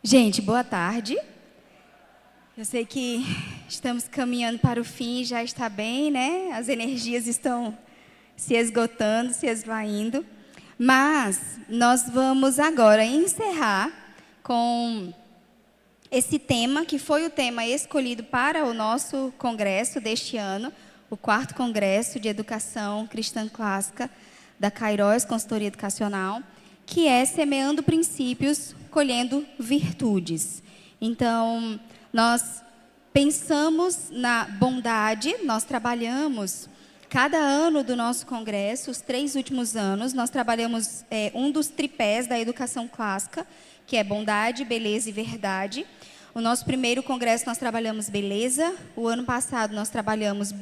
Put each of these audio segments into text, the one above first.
Gente, boa tarde. Eu sei que estamos caminhando para o fim, já está bem, né? As energias estão se esgotando, se esvaindo. Mas nós vamos agora encerrar com esse tema, que foi o tema escolhido para o nosso congresso deste ano, o 4º Congresso de Educação Cristã Clássica da Kairos Consultoria Educacional, que é Semeando Princípios, Colhendo Virtudes. Então, nós pensamos na bondade, nós trabalhamos, cada ano do nosso congresso, os 3 últimos anos, nós trabalhamos um dos tripés da educação clássica, que é bondade, beleza e verdade. O nosso primeiro congresso nós trabalhamos beleza, o ano passado nós trabalhamos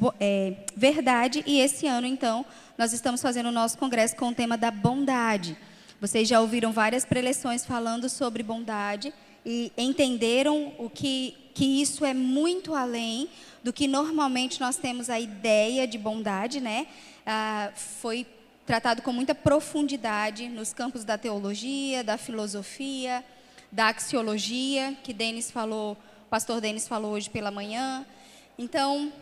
verdade e esse ano, então, nós estamos fazendo o nosso congresso com o tema da bondade. Vocês já ouviram várias preleções falando sobre bondade e entenderam que isso é muito além do que normalmente nós temos a ideia de bondade, né? Foi tratado com muita profundidade nos campos da teologia, da filosofia, da axiologia, que o pastor Denis falou hoje pela manhã. Então,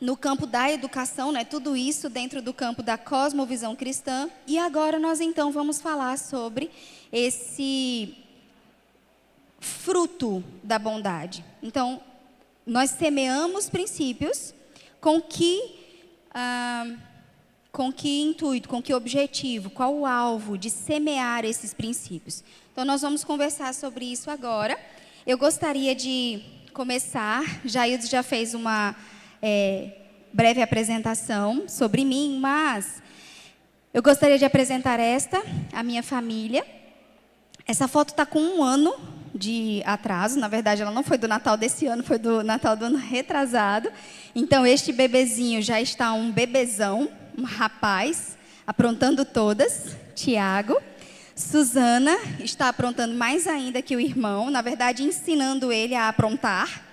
no campo da educação, né, tudo isso dentro do campo da cosmovisão cristã. E agora nós então vamos falar sobre esse fruto da bondade. Então, nós semeamos princípios com que intuito, com que objetivo, qual o alvo de semear esses princípios. Então, nós vamos conversar sobre isso agora. Eu gostaria de começar, Jaildes já fez uma breve apresentação sobre mim, mas eu gostaria de apresentar a minha família. Essa foto está com 1 ano de atraso, na verdade ela não foi do Natal desse ano, foi do Natal do ano retrasado. Então este bebezinho já está um bebezão, um rapaz, aprontando todas, Tiago. Suzana está aprontando mais ainda que o irmão, na verdade ensinando ele a aprontar,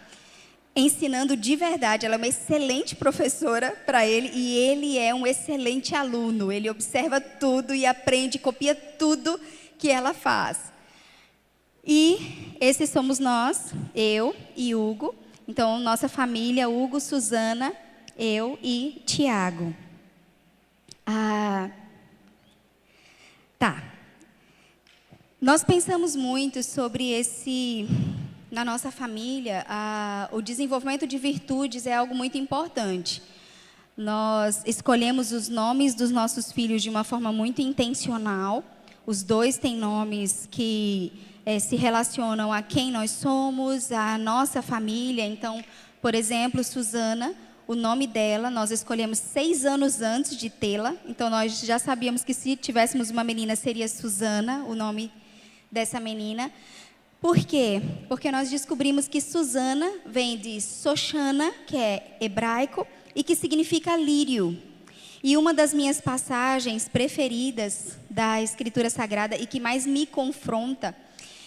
ensinando de verdade. Ela é uma excelente professora para ele e ele é um excelente aluno. Ele observa tudo e aprende, copia tudo que ela faz. E esses somos nós, eu e Hugo. Então, nossa família, Hugo, Suzana, eu e Tiago. Tá. Nós pensamos muito sobre na nossa família, o desenvolvimento de virtudes é algo muito importante. Nós escolhemos os nomes dos nossos filhos de uma forma muito intencional. Os 2 têm nomes que se relacionam a quem nós somos, a nossa família. Então, por exemplo, Suzana, o nome dela, nós escolhemos 6 anos antes de tê-la. Então, nós já sabíamos que se tivéssemos uma menina, seria Suzana, o nome dessa menina. Por quê? Porque nós descobrimos que Suzana vem de Soshana, que é hebraico, e que significa lírio. E uma das minhas passagens preferidas da Escritura Sagrada e que mais me confronta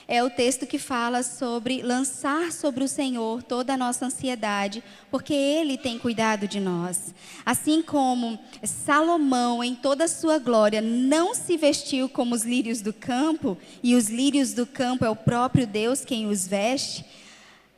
é o texto que fala sobre lançar sobre o Senhor toda a nossa ansiedade, porque Ele tem cuidado de nós. Assim como Salomão, em toda a sua glória, não se vestiu como os lírios do campo, e os lírios do campo é o próprio Deus quem os veste,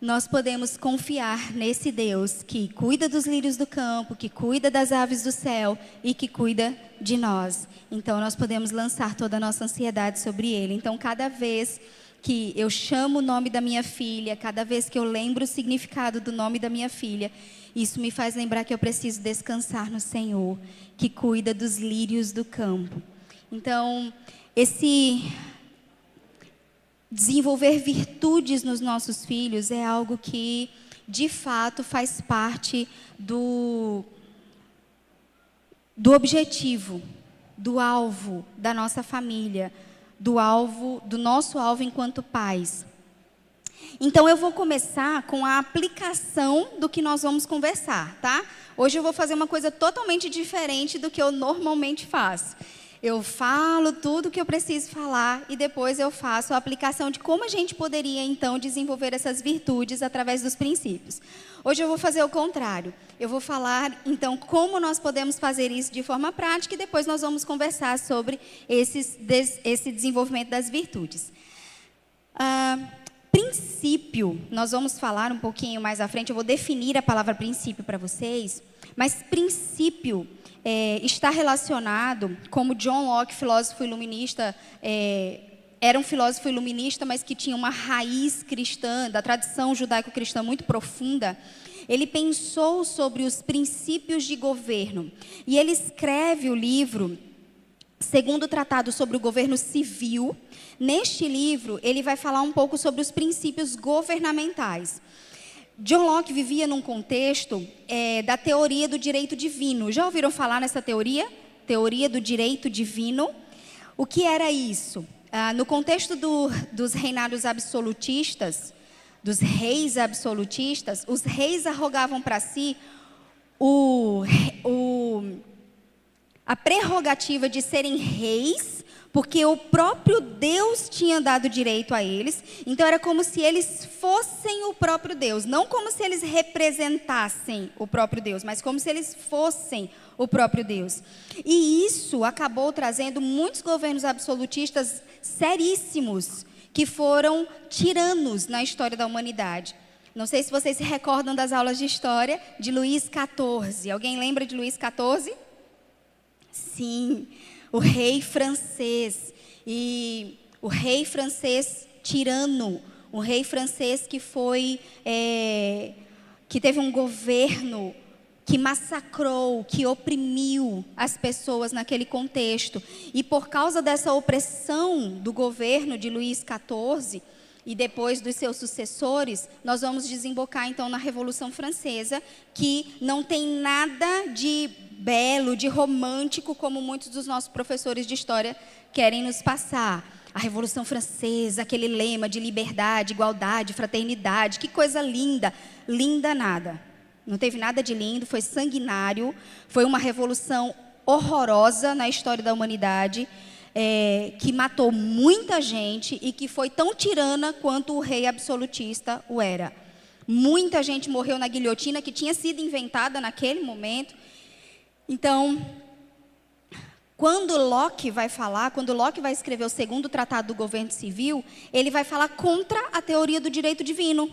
nós podemos confiar nesse Deus que cuida dos lírios do campo, que cuida das aves do céu e que cuida de nós. Então, nós podemos lançar toda a nossa ansiedade sobre Ele. Então, cada vez que eu chamo o nome da minha filha, cada vez que eu lembro o significado do nome da minha filha, isso me faz lembrar que eu preciso descansar no Senhor, que cuida dos lírios do campo. Então, esse desenvolver virtudes nos nossos filhos é algo que, de fato, faz parte do objetivo, do alvo da nossa família, do nosso alvo enquanto pais. Então, eu vou começar com a aplicação do que nós vamos conversar, tá? Hoje eu vou fazer uma coisa totalmente diferente do que eu normalmente faço. Eu falo tudo o que eu preciso falar e depois eu faço a aplicação de como a gente poderia, então, desenvolver essas virtudes através dos princípios. Hoje eu vou fazer o contrário. Eu vou falar, então, como nós podemos fazer isso de forma prática e depois nós vamos conversar sobre esse desenvolvimento das virtudes. Princípio, nós vamos falar um pouquinho mais à frente, eu vou definir a palavra princípio para vocês, mas princípio está relacionado, como John Locke, filósofo iluminista, era um filósofo iluminista, mas que tinha uma raiz cristã, da tradição judaico-cristã muito profunda. Ele pensou sobre os princípios de governo, e ele escreve o livro Segundo Tratado sobre o Governo Civil. Neste livro, ele vai falar um pouco sobre os princípios governamentais. John Locke vivia num contexto da teoria do direito divino. Já ouviram falar nessa teoria? Teoria do direito divino. O que era isso? No contexto dos reinados absolutistas, dos reis absolutistas, os reis arrogavam para si a prerrogativa de serem reis, porque o próprio Deus tinha dado direito a eles. Então era como se eles fossem o próprio Deus, não como se eles representassem o próprio Deus, mas como se eles fossem o próprio Deus. E isso acabou trazendo muitos governos absolutistas seríssimos, que foram tiranos na história da humanidade. Não sei se vocês se recordam das aulas de história de Luís XIV. Alguém lembra de Luís XIV? Sim, o rei francês. E o rei francês tirano, um rei francês que teve um governo que massacrou, que oprimiu as pessoas naquele contexto. E por causa dessa opressão do governo de Luís XIV e depois dos seus sucessores, nós vamos desembocar então na Revolução Francesa, que não tem nada de belo, de romântico, como muitos dos nossos professores de história querem nos passar. A Revolução Francesa, aquele lema de liberdade, igualdade, fraternidade, que coisa linda. Linda nada. Não teve nada de lindo, foi sanguinário, foi uma revolução horrorosa na história da humanidade, que matou muita gente e que foi tão tirana quanto o rei absolutista o era. Muita gente morreu na guilhotina, que tinha sido inventada naquele momento. Então, quando Locke vai escrever o Segundo Tratado do Governo Civil, ele vai falar contra a teoria do direito divino.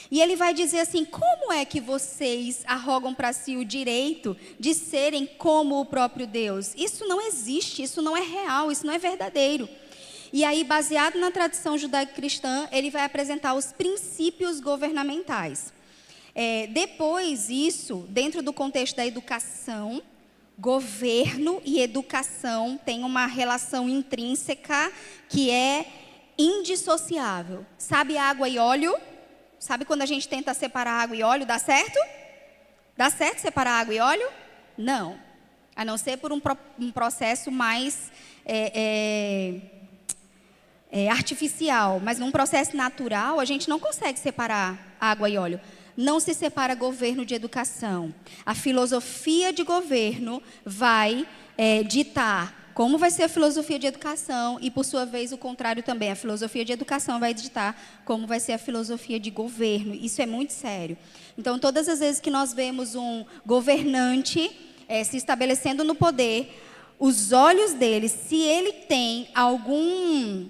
E ele vai dizer assim: como é que vocês arrogam para si o direito de serem como o próprio Deus? Isso não existe, isso não é real, isso não é verdadeiro. E aí, baseado na tradição judaico-cristã, ele vai apresentar os princípios governamentais. Depois, isso, dentro do contexto da educação, governo e educação têm uma relação intrínseca que é indissociável. Sabe água e óleo? Sabe quando a gente tenta separar água e óleo, dá certo? Dá certo separar água e óleo? Não. A não ser por um processo mais artificial. Mas num processo natural, a gente não consegue separar água e óleo. Não se separa governo de educação. A filosofia de governo vai ditar como vai ser a filosofia de educação e, por sua vez, o contrário também. A filosofia de educação vai ditar como vai ser a filosofia de governo. Isso é muito sério. Então, todas as vezes que nós vemos um governante se estabelecendo no poder, os olhos dele, se ele tem alguma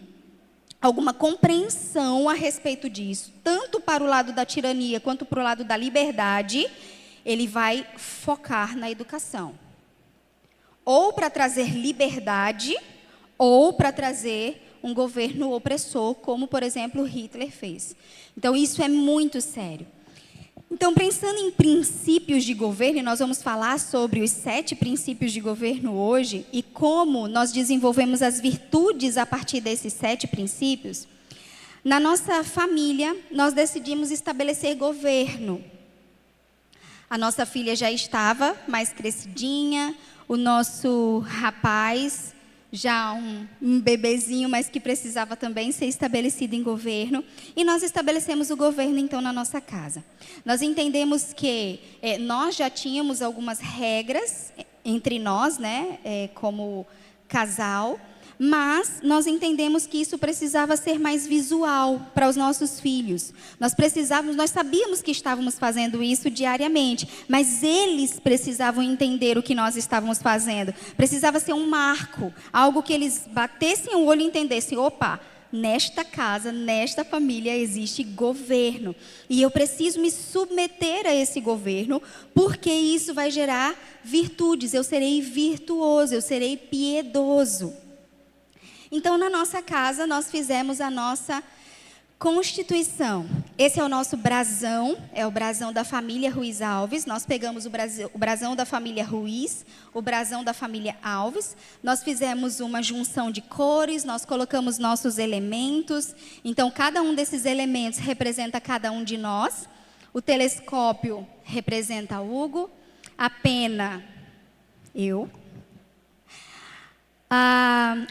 compreensão a respeito disso, tanto para o lado da tirania quanto para o lado da liberdade, ele vai focar na educação. Ou para trazer liberdade, ou para trazer um governo opressor, como, por exemplo, Hitler fez. Então, isso é muito sério. Então, pensando em princípios de governo, e nós vamos falar sobre os 7 princípios de governo hoje, e como nós desenvolvemos as virtudes a partir desses 7 princípios, na nossa família, nós decidimos estabelecer governo. A nossa filha já estava mais crescidinha, o nosso rapaz, já um bebezinho, mas que precisava também ser estabelecido em governo. E nós estabelecemos o governo, então, na nossa casa. Nós entendemos que nós já tínhamos algumas regras entre nós, né, como casal, mas nós entendemos que isso precisava ser mais visual para os nossos filhos. Nós sabíamos que estávamos fazendo isso diariamente, mas eles precisavam entender o que nós estávamos fazendo. Precisava ser um marco, algo que eles batessem o olho e entendessem: opa, nesta casa, nesta família, existe governo. E eu preciso me submeter a esse governo, porque isso vai gerar virtudes. Eu serei virtuoso, eu serei piedoso. Então, na nossa casa, nós fizemos a nossa Constituição. Esse é o nosso brasão, é o brasão da família Ruiz Alves. Nós pegamos o brasão da família Ruiz, o brasão da família Alves. Nós fizemos uma junção de cores, nós colocamos nossos elementos. Então, cada um desses elementos representa cada um de nós. O telescópio representa Hugo, a pena, eu.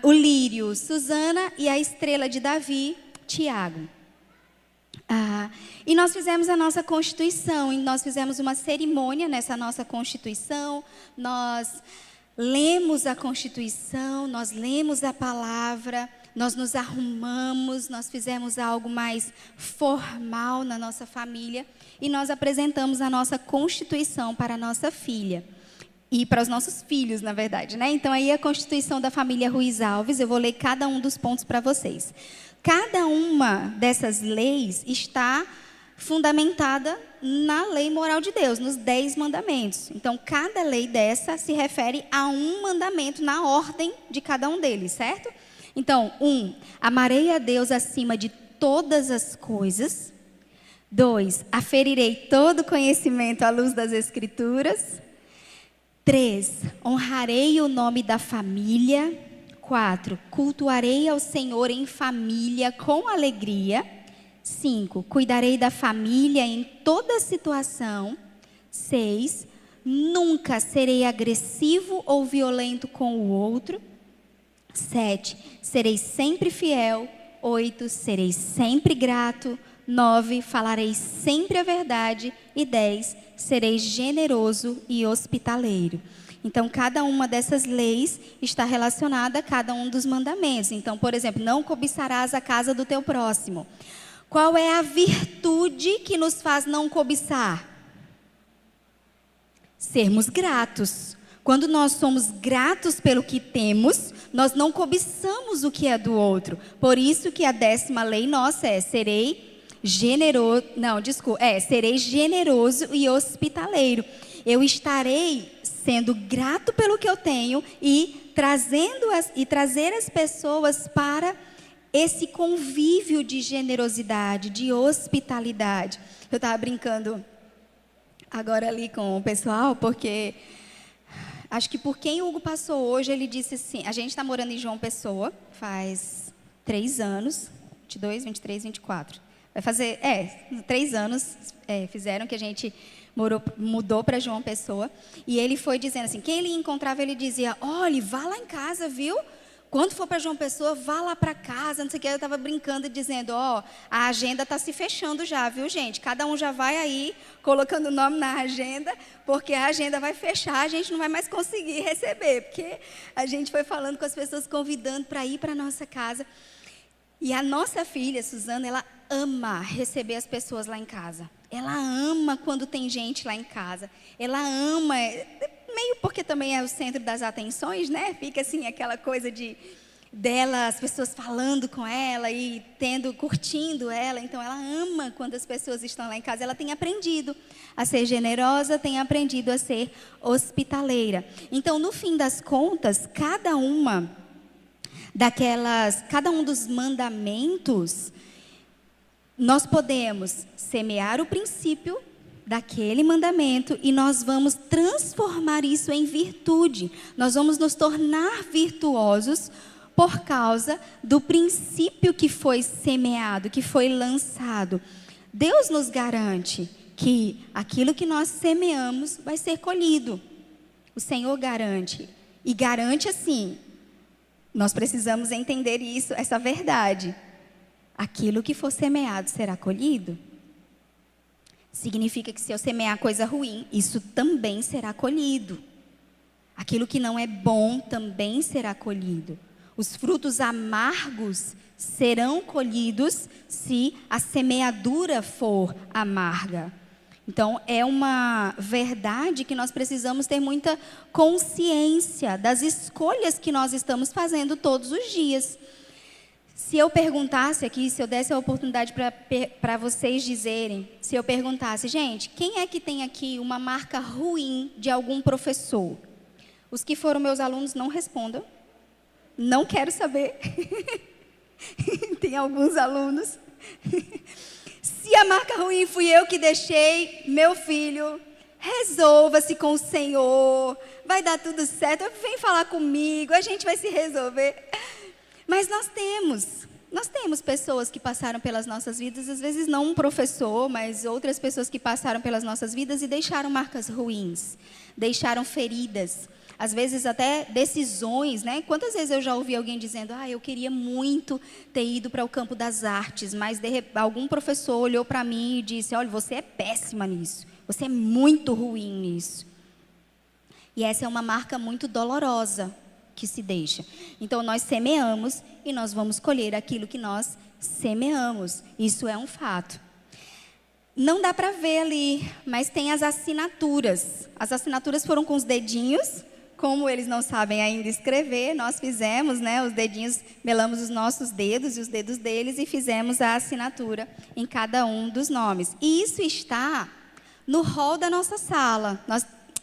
O lírio, Suzana, e a estrela de Davi, Tiago. E nós fizemos a nossa Constituição, e nós fizemos uma cerimônia nessa nossa Constituição, nós lemos a Constituição, nós lemos a palavra, nós nos arrumamos, nós fizemos algo mais formal na nossa família, e nós apresentamos a nossa Constituição para a nossa filha. E para os nossos filhos, na verdade, né? Então, aí a Constituição da família Ruiz Alves, eu vou ler cada um dos pontos para vocês. Cada uma dessas leis está fundamentada na lei moral de Deus, nos 10 mandamentos. Então, cada lei dessa se refere a um mandamento na ordem de cada um deles, certo? Então, 1, amarei a Deus acima de todas as coisas. 2, aferirei todo conhecimento à luz das Escrituras. 3, honrarei o nome da família. 4, cultuarei ao Senhor em família com alegria. 5, cuidarei da família em toda situação. 6, nunca serei agressivo ou violento com o outro. 7, serei sempre fiel. 8, serei sempre grato. 9, falarei sempre a verdade. E 10, serei generoso e hospitaleiro. Então, cada uma dessas leis está relacionada a cada um dos mandamentos. Então, por exemplo, não cobiçarás a casa do teu próximo. Qual é a virtude que nos faz não cobiçar? Sermos gratos. Quando nós somos gratos pelo que temos, nós não cobiçamos o que é do outro. Por isso que a 10ª lei nossa é: serei generoso e hospitaleiro. Eu estarei sendo grato pelo que eu tenho e trazer as pessoas para esse convívio de generosidade, de hospitalidade. Eu estava brincando agora ali com o pessoal, porque acho que por quem o Hugo passou hoje, ele disse assim, a gente está morando em João Pessoa, faz 3 anos, 22, 23, 24. Vai fazer, 3 anos fizeram que a gente mudou para João Pessoa, e ele foi dizendo assim, quem ele encontrava, ele dizia, olha, vá lá em casa, viu? Quando for para João Pessoa, vá lá para casa, não sei o que. Eu estava brincando e dizendo, a agenda está se fechando já, viu, gente? Cada um já vai aí colocando o nome na agenda, porque a agenda vai fechar, a gente não vai mais conseguir receber, porque a gente foi falando com as pessoas, convidando para ir para a nossa casa. E a nossa filha, Suzana, ela ama receber as pessoas lá em casa. Ela ama quando tem gente lá em casa. Ela ama, meio porque também é o centro das atenções, né? Fica assim aquela coisa dela, as pessoas falando com ela e curtindo ela. Então ela ama quando as pessoas estão lá em casa. Ela tem aprendido a ser generosa, tem aprendido a ser hospitaleira. Então, no fim das contas, cada um dos mandamentos, nós podemos semear o princípio daquele mandamento e nós vamos transformar isso em virtude. Nós vamos nos tornar virtuosos por causa do princípio que foi semeado, que foi lançado. Deus nos garante que aquilo que nós semeamos vai ser colhido. O Senhor garante. E garante assim, nós precisamos entender isso, essa verdade. Aquilo que for semeado será colhido. Significa que se eu semear coisa ruim, isso também será colhido. Aquilo que não é bom também será colhido. Os frutos amargos serão colhidos se a semeadura for amarga. Então, é uma verdade que nós precisamos ter muita consciência das escolhas que nós estamos fazendo todos os dias. Se eu perguntasse aqui, se eu desse a oportunidade para vocês dizerem, se eu perguntasse, gente, quem é que tem aqui uma marca ruim de algum professor? Os que foram meus alunos não respondam. Não quero saber. Tem alguns alunos. Se a marca ruim fui eu que deixei, meu filho, resolva-se com o Senhor. Vai dar tudo certo. Vem falar comigo, a gente vai se resolver. Mas nós temos pessoas que passaram pelas nossas vidas, às vezes não um professor, mas outras pessoas que passaram pelas nossas vidas e deixaram marcas ruins, deixaram feridas, às vezes até decisões, né? Quantas vezes eu já ouvi alguém dizendo, eu queria muito ter ido para o campo das artes, mas algum professor olhou para mim e disse, olha, você é péssima nisso, você é muito ruim nisso. E essa é uma marca muito dolorosa que se deixa. Então, nós semeamos e nós vamos colher aquilo que nós semeamos. Isso é um fato. Não dá para ver ali, mas tem as assinaturas. As assinaturas foram com os dedinhos. Como eles não sabem ainda escrever, nós fizemos, né? Os dedinhos, melamos os nossos dedos e os dedos deles e fizemos a assinatura em cada um dos nomes. E isso está no hall da nossa sala,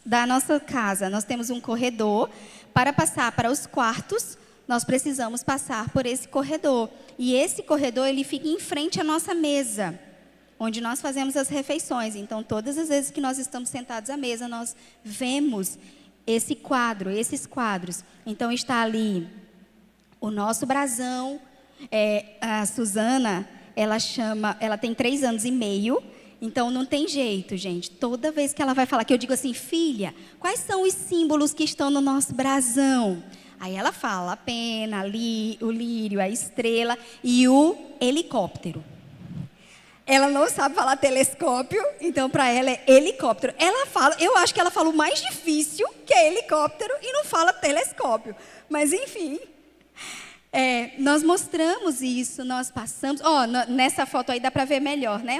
da nossa casa. Nós temos um corredor. Para passar para os quartos, nós precisamos passar por esse corredor. E esse corredor, ele fica em frente à nossa mesa, onde nós fazemos as refeições. Então, todas as vezes que nós estamos sentados à mesa, nós vemos esses quadros. Então, está ali o nosso brasão. A Suzana, ela tem 3 anos e meio. Então, não tem jeito, gente. Toda vez que ela vai falar, que eu digo assim, filha, quais são os símbolos que estão no nosso brasão? Aí ela fala a pena, o lírio, a estrela e o helicóptero. Ela não sabe falar telescópio, então para ela é helicóptero. Eu acho que ela fala o mais difícil, que é helicóptero, e não fala telescópio. Mas, enfim... nós mostramos isso, nós passamos... nessa foto aí dá para ver melhor, né?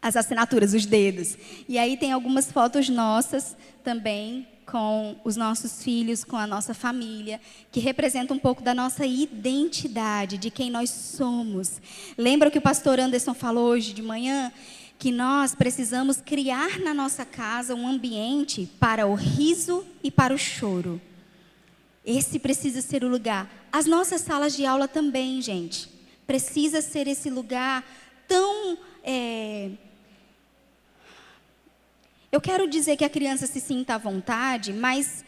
As assinaturas, os dedos. E aí tem algumas fotos nossas também, com os nossos filhos, com a nossa família, que representam um pouco da nossa identidade, de quem nós somos. Lembra que o pastor Anderson falou hoje de manhã? Que nós precisamos criar na nossa casa um ambiente para o riso e para o choro. Esse precisa ser o lugar. As nossas salas de aula também, gente. Precisa ser esse lugar tão... Eu quero dizer que a criança se sinta à vontade, mas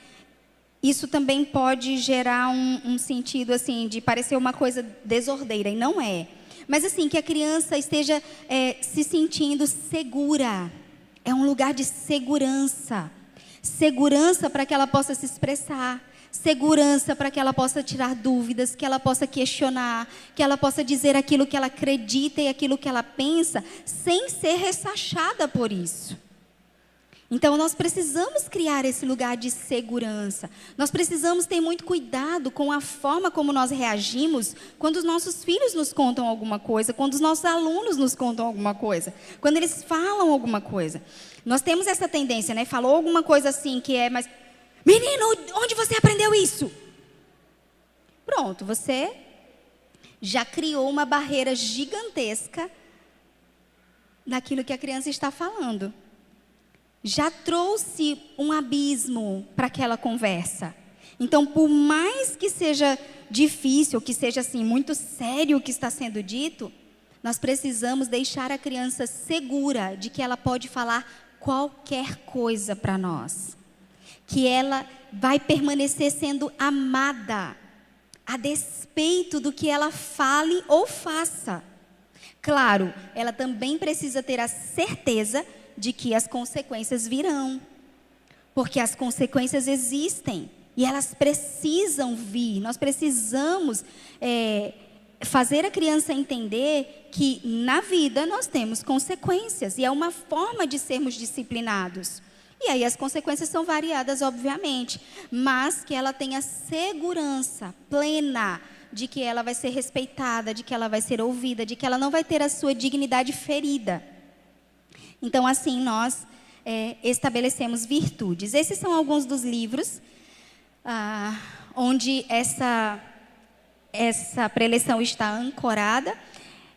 isso também pode gerar um sentido assim, de parecer uma coisa desordeira, e não é. Mas assim, que a criança esteja se sentindo segura. É um lugar de segurança. Segurança para que ela possa se expressar. Segurança para que ela possa tirar dúvidas, que ela possa questionar, que ela possa dizer aquilo que ela acredita e aquilo que ela pensa, sem ser ressachada por isso. Então, nós precisamos criar esse lugar de segurança. Nós precisamos ter muito cuidado com a forma como nós reagimos quando os nossos filhos nos contam alguma coisa, quando os nossos alunos nos contam alguma coisa, quando eles falam alguma coisa. Nós temos essa tendência, né? Falou alguma coisa assim que mas... Menino, onde você aprendeu isso? Pronto, você já criou uma barreira gigantesca naquilo que a criança está falando. Já trouxe um abismo para aquela conversa. Então, por mais que seja difícil, que seja assim muito sério o que está sendo dito, nós precisamos deixar a criança segura de que ela pode falar qualquer coisa para nós. Que ela vai permanecer sendo amada, a despeito do que ela fale ou faça. Claro, ela também precisa ter a certeza de que as consequências virão. Porque as consequências existem e elas precisam vir. Nós precisamos fazer a criança entender que na vida nós temos consequências. E é uma forma de sermos disciplinados. E aí as consequências são variadas, obviamente, mas que ela tenha segurança plena de que ela vai ser respeitada, de que ela vai ser ouvida, de que ela não vai ter a sua dignidade ferida. Então, assim, nós estabelecemos virtudes. Esses são alguns dos livros onde essa preleção está ancorada,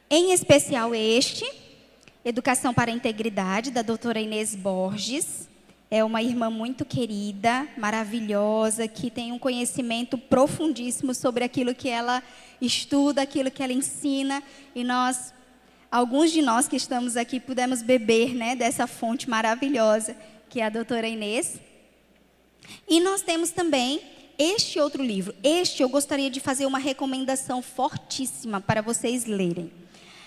em especial Educação para a Integridade, da doutora Inês Borges. É uma irmã muito querida, maravilhosa, que tem um conhecimento profundíssimo sobre aquilo que ela estuda, aquilo que ela ensina. E alguns de nós que estamos aqui, pudemos beber, né, dessa fonte maravilhosa, que é a doutora Inês. E nós temos também este outro livro. Eu gostaria de fazer uma recomendação fortíssima para vocês lerem.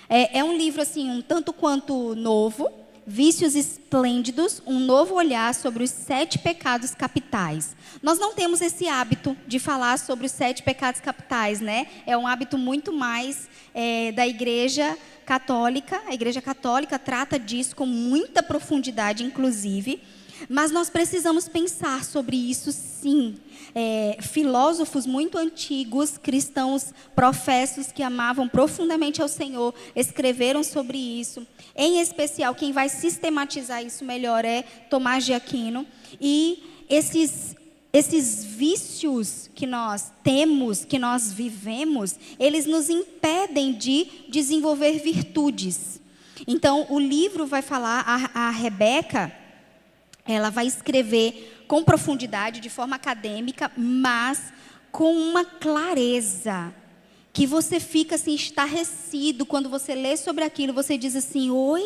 É um livro, assim, um tanto quanto novo, Vícios Esplêndidos, um novo olhar sobre os 7 pecados capitais. Nós não temos esse hábito de falar sobre os 7 pecados capitais, né? É um hábito muito mais da Igreja Católica. A Igreja Católica trata disso com muita profundidade, inclusive. Mas nós precisamos pensar sobre isso, sim. Filósofos muito antigos, cristãos professos que amavam profundamente ao Senhor, escreveram sobre isso. Em especial, quem vai sistematizar isso melhor é Tomás de Aquino. E esses vícios que nós temos, que nós vivemos, eles nos impedem de desenvolver virtudes. Então, o livro vai falar, a Rebeca, ela vai escrever com profundidade, de forma acadêmica, mas com uma clareza, que você fica assim, estarrecido. Quando você lê sobre aquilo, você diz assim: oi,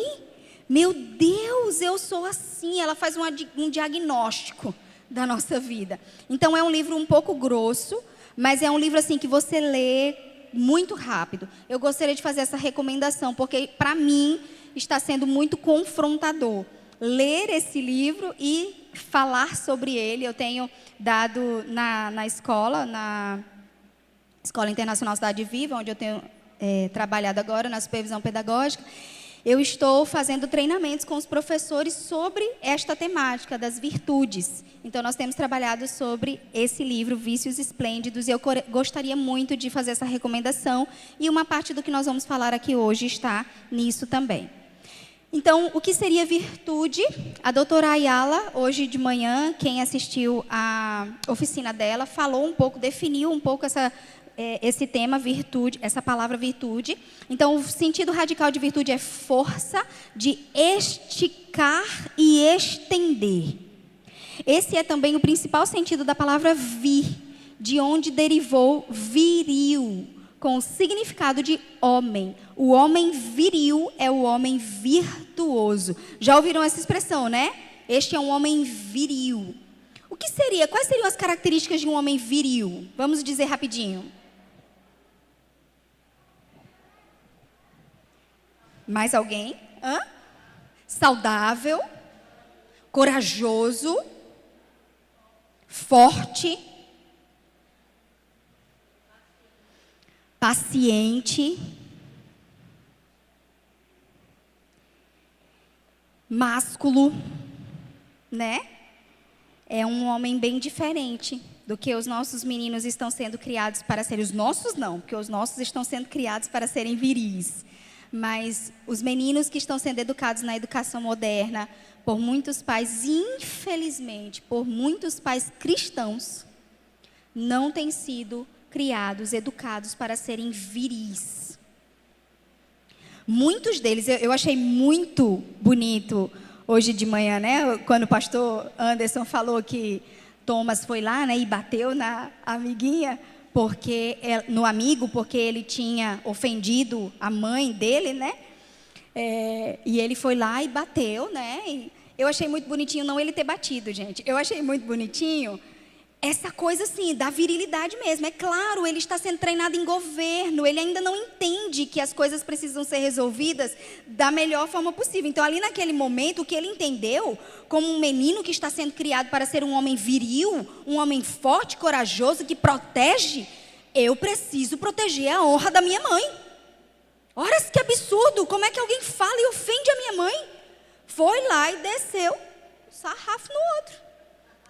meu Deus, eu sou assim. Ela faz um diagnóstico da nossa vida. Então, é um livro um pouco grosso, mas é um livro assim que você lê muito rápido. Eu gostaria de fazer essa recomendação, porque para mim está sendo muito confrontador ler esse livro e falar sobre ele. Eu tenho dado na Escola Internacional Cidade Viva, onde eu tenho trabalhado agora na supervisão pedagógica. Eu estou fazendo treinamentos com os professores sobre esta temática das virtudes. Então, nós temos trabalhado sobre esse livro, Vícios Esplêndidos, e eu gostaria muito de fazer essa recomendação, e uma parte do que nós vamos falar aqui hoje está nisso também. Então, o que seria virtude? A doutora Ayala, hoje de manhã, quem assistiu à oficina dela, falou um pouco, definiu um pouco esse tema, virtude, essa palavra virtude. Então, o sentido radical de virtude é força de esticar e estender. Esse é também o principal sentido da palavra vir, de onde derivou viril, com o significado de homem. O homem viril é o homem virtuoso. Já ouviram essa expressão, né? Este é um homem viril. O que seria? Quais seriam as características de um homem viril? Vamos dizer rapidinho. Mais alguém? Saudável, corajoso, forte, paciente, másculo, né? É um homem bem diferente do que os nossos meninos estão sendo criados para serem. Os nossos não, porque os nossos estão sendo criados para serem viris. Mas os meninos que estão sendo educados na educação moderna, por muitos pais, infelizmente, por muitos pais cristãos, não têm sido criados, educados para serem viris. Muitos deles, eu achei muito bonito hoje de manhã, né? Quando o pastor Anderson falou que Thomas foi lá, né, e bateu na amiguinha, no amigo, porque ele tinha ofendido a mãe dele, né? E ele foi lá e bateu, né? E eu achei muito bonitinho, não ele ter batido, gente. Eu achei muito bonitinho essa coisa assim, da virilidade mesmo. É claro, ele está sendo treinado em governo, ele ainda não entende que as coisas precisam ser resolvidas da melhor forma possível. Então, ali naquele momento, o que ele entendeu, como um menino que está sendo criado para ser um homem viril, um homem forte, corajoso, que protege, eu preciso proteger a honra da minha mãe. Ora, que absurdo, como é que alguém fala e ofende a minha mãe? Foi lá e desceu o sarrafo no outro.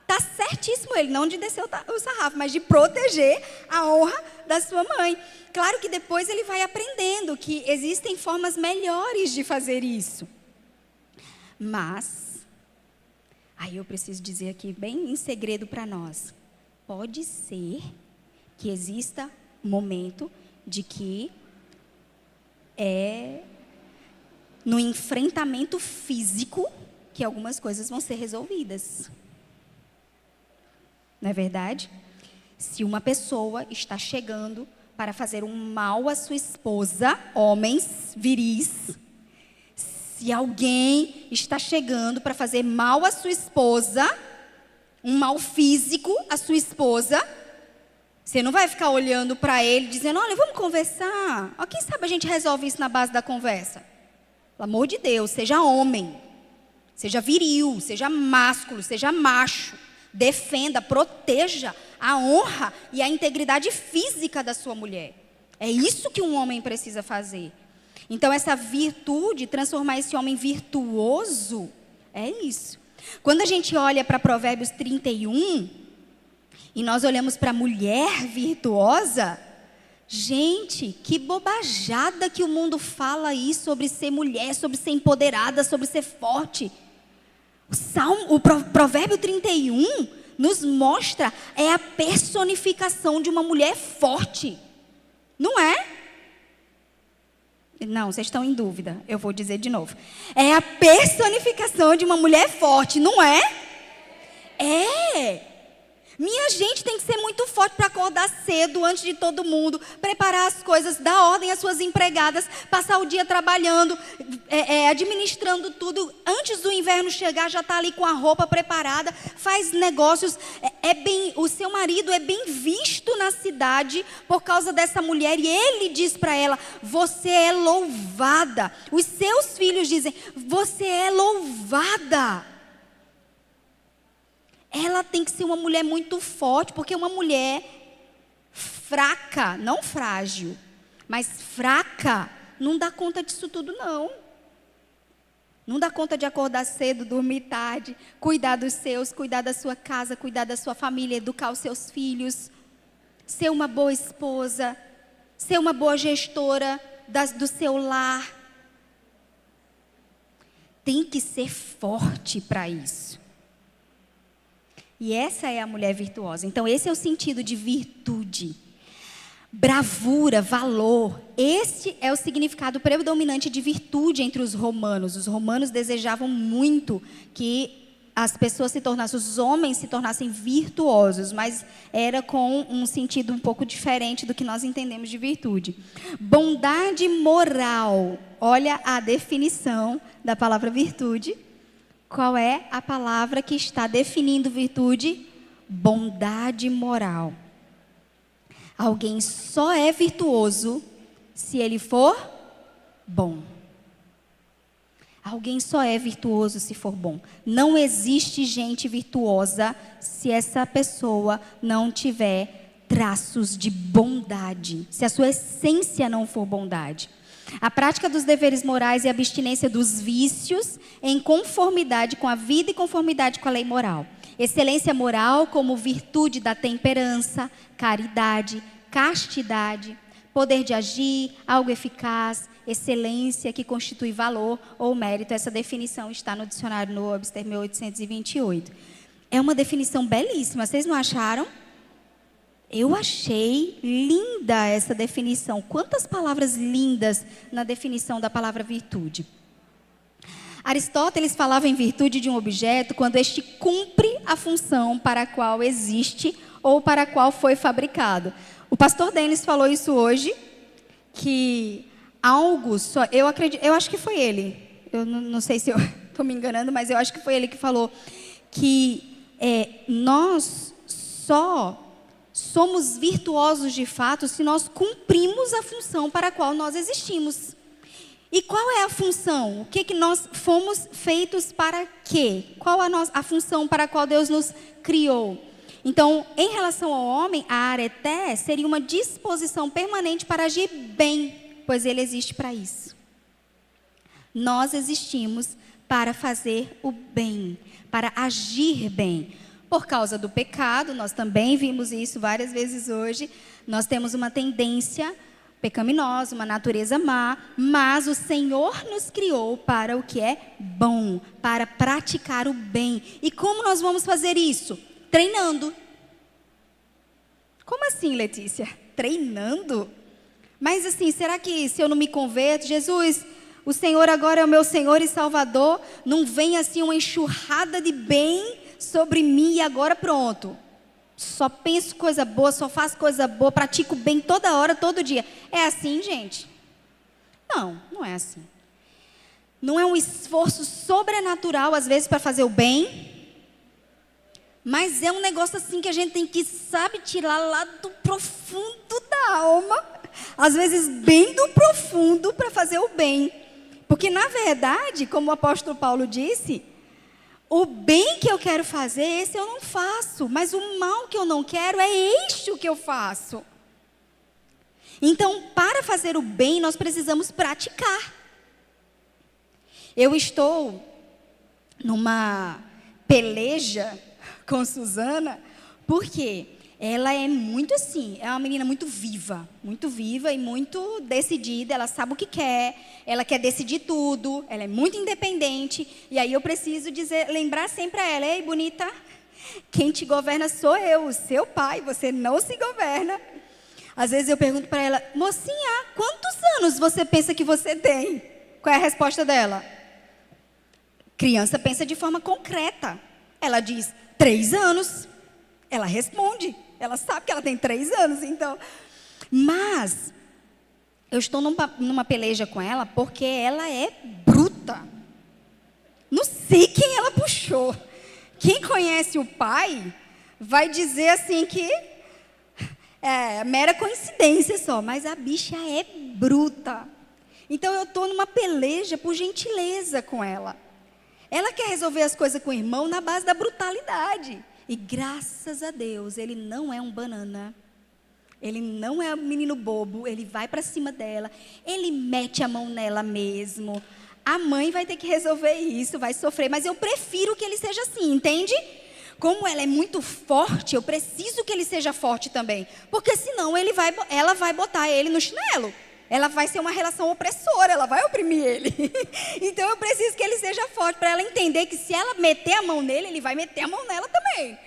Está certíssimo ele, não de descer o sarrafo, mas de proteger a honra da sua mãe. Claro que depois ele vai aprendendo que existem formas melhores de fazer isso. Mas, aí eu preciso dizer aqui, bem em segredo para nós, pode ser que exista momento de que é no enfrentamento físico que algumas coisas vão ser resolvidas. Não é verdade? Se uma pessoa está chegando para fazer um mal à sua esposa, homens viris, se alguém está chegando para fazer mal à sua esposa, um mal físico à sua esposa, você não vai ficar olhando para ele dizendo, olha, vamos conversar. Ó, quem sabe a gente resolve isso na base da conversa. Pelo amor de Deus, seja homem, seja viril, seja másculo, seja macho. Defenda, proteja a honra e a integridade física da sua mulher. É isso que um homem precisa fazer. Então, essa virtude, transformar esse homem virtuoso, é isso. Quando a gente olha para Provérbios 31, e nós olhamos para a mulher virtuosa, gente, que bobajada que o mundo fala aí sobre ser mulher, sobre ser empoderada, sobre ser forte. O Provérbio 31 nos mostra, é a personificação de uma mulher forte. Não é? Não, vocês estão em dúvida. Eu vou dizer de novo. É a personificação de uma mulher forte, não é? É. Minha gente tem que ser muito forte para acordar cedo, antes de todo mundo, preparar as coisas, dar ordem às suas empregadas, passar o dia trabalhando, administrando tudo. Antes do inverno chegar, já está ali com a roupa preparada, faz negócios. O seu marido é bem visto na cidade por causa dessa mulher. E ele diz para ela, você é louvada. Os seus filhos dizem, você é louvada. Ela tem que ser uma mulher muito forte, porque uma mulher fraca, não frágil, mas fraca, não dá conta disso tudo, não. Não dá conta de acordar cedo, dormir tarde, cuidar dos seus, cuidar da sua casa, cuidar da sua família, educar os seus filhos, ser uma boa esposa, ser uma boa gestora do seu lar. Tem que ser forte para isso. E essa é a mulher virtuosa. Então, esse é o sentido de virtude. Bravura, valor. Esse é o significado predominante de virtude entre os romanos. Os romanos desejavam muito que as pessoas se tornassem, os homens se tornassem virtuosos, mas era com um sentido um pouco diferente do que nós entendemos de virtude. Bondade moral. Olha a definição da palavra virtude. Qual é a palavra que está definindo virtude? Bondade moral. Alguém só é virtuoso se ele for bom. Alguém só é virtuoso se for bom. Não existe gente virtuosa se essa pessoa não tiver traços de bondade, se a sua essência não for bondade. A prática dos deveres morais e a abstinência dos vícios em conformidade com a vida e conformidade com a lei moral. Excelência moral como virtude da temperança, caridade, castidade, poder de agir, algo eficaz, excelência que constitui valor ou mérito. Essa definição está no dicionário no Webster 1828. É uma definição belíssima, vocês não acharam? Eu achei linda essa definição. Quantas palavras lindas na definição da palavra virtude. Aristóteles falava em virtude de um objeto quando este cumpre a função para a qual existe ou para a qual foi fabricado. O pastor Denis falou isso hoje, que algo só... Eu acho que foi ele. Eu não sei se eu estou me enganando, mas eu acho que foi ele que falou que nós só somos virtuosos de fato se nós cumprimos a função para a qual nós existimos. E qual é a função? O que nós fomos feitos para quê? Qual a função para a qual Deus nos criou? Então, em relação ao homem, a areté seria uma disposição permanente para agir bem, pois ele existe para isso. Nós existimos para fazer o bem, para agir bem. Por causa do pecado, nós também vimos isso várias vezes hoje, nós temos uma tendência pecaminosa, uma natureza má, mas o Senhor nos criou para o que é bom, para praticar o bem. E como nós vamos fazer isso? Treinando. Como assim, Letícia? treinando? Mas assim, será que se eu não me converto, Jesus, o Senhor agora é o meu Senhor e Salvador, não vem assim uma enxurrada de bem sobre mim e agora pronto? Só penso coisa boa, só faço coisa boa, pratico bem toda hora, todo dia. É assim, gente? Não, não é assim. Não é um esforço sobrenatural, às vezes, para fazer o bem, mas é um negócio assim que a gente tem que, sabe, tirar lá do profundo da alma, às vezes bem do profundo, para fazer o bem. Porque, na verdade, como o apóstolo Paulo disse, o bem que eu quero fazer, esse eu não faço. Mas o mal que eu não quero, é este o que eu faço. Então, para fazer o bem, nós precisamos praticar. Eu estou numa peleja com Suzana, porque ela é muito assim, é uma menina muito viva e muito decidida, ela sabe o que quer, ela quer decidir tudo, ela é muito independente, e aí eu preciso lembrar sempre a ela, ei, bonita, quem te governa sou eu, o seu pai, você não se governa. Às vezes eu pergunto para ela, mocinha, quantos anos você pensa que você tem? Qual é a resposta dela? Criança pensa de forma concreta, ela diz, 3 anos, ela responde. Ela sabe que ela tem 3 anos, então. Mas, eu estou numa peleja com ela porque ela é bruta. Não sei quem ela puxou. Quem conhece o pai vai dizer assim que é mera coincidência só, mas a bicha é bruta. Então, eu estou numa peleja por gentileza com ela. Ela quer resolver as coisas com o irmão na base da brutalidade. E graças a Deus, ele não é um banana. Ele não é um menino bobo. Ele vai para cima dela. Ele mete a mão nela mesmo. A mãe vai ter que resolver isso, vai sofrer. Mas eu prefiro que ele seja assim, entende? Como ela é muito forte, eu preciso que ele seja forte também. Porque senão ela vai botar ele no chinelo. Ela vai ser uma relação opressora, ela vai oprimir ele. Então eu preciso que ele seja forte, para ela entender que se ela meter a mão nele, ele vai meter a mão nela também.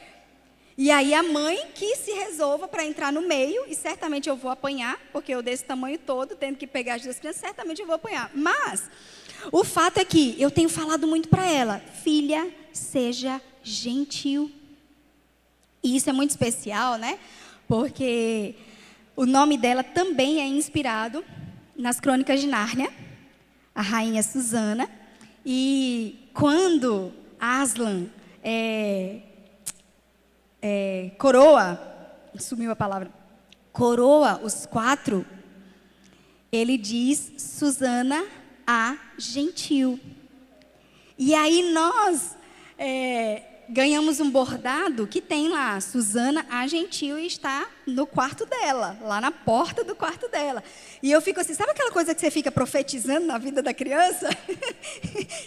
E aí a mãe que se resolva para entrar no meio, e certamente eu vou apanhar, porque eu desse tamanho todo, tendo que pegar as 2 crianças, certamente eu vou apanhar. Mas o fato é que eu tenho falado muito para ela, filha, seja gentil. E isso é muito especial, né? Porque o nome dela também é inspirado nas Crônicas de Nárnia, a rainha Susana. E quando Aslan coroa, sumiu a palavra, coroa os 4, ele diz Susana a gentil. E aí nós ganhamos um bordado que tem lá, Susana a gentil, e está no quarto dela, lá na porta do quarto dela. E eu fico assim, sabe aquela coisa que você fica profetizando na vida da criança?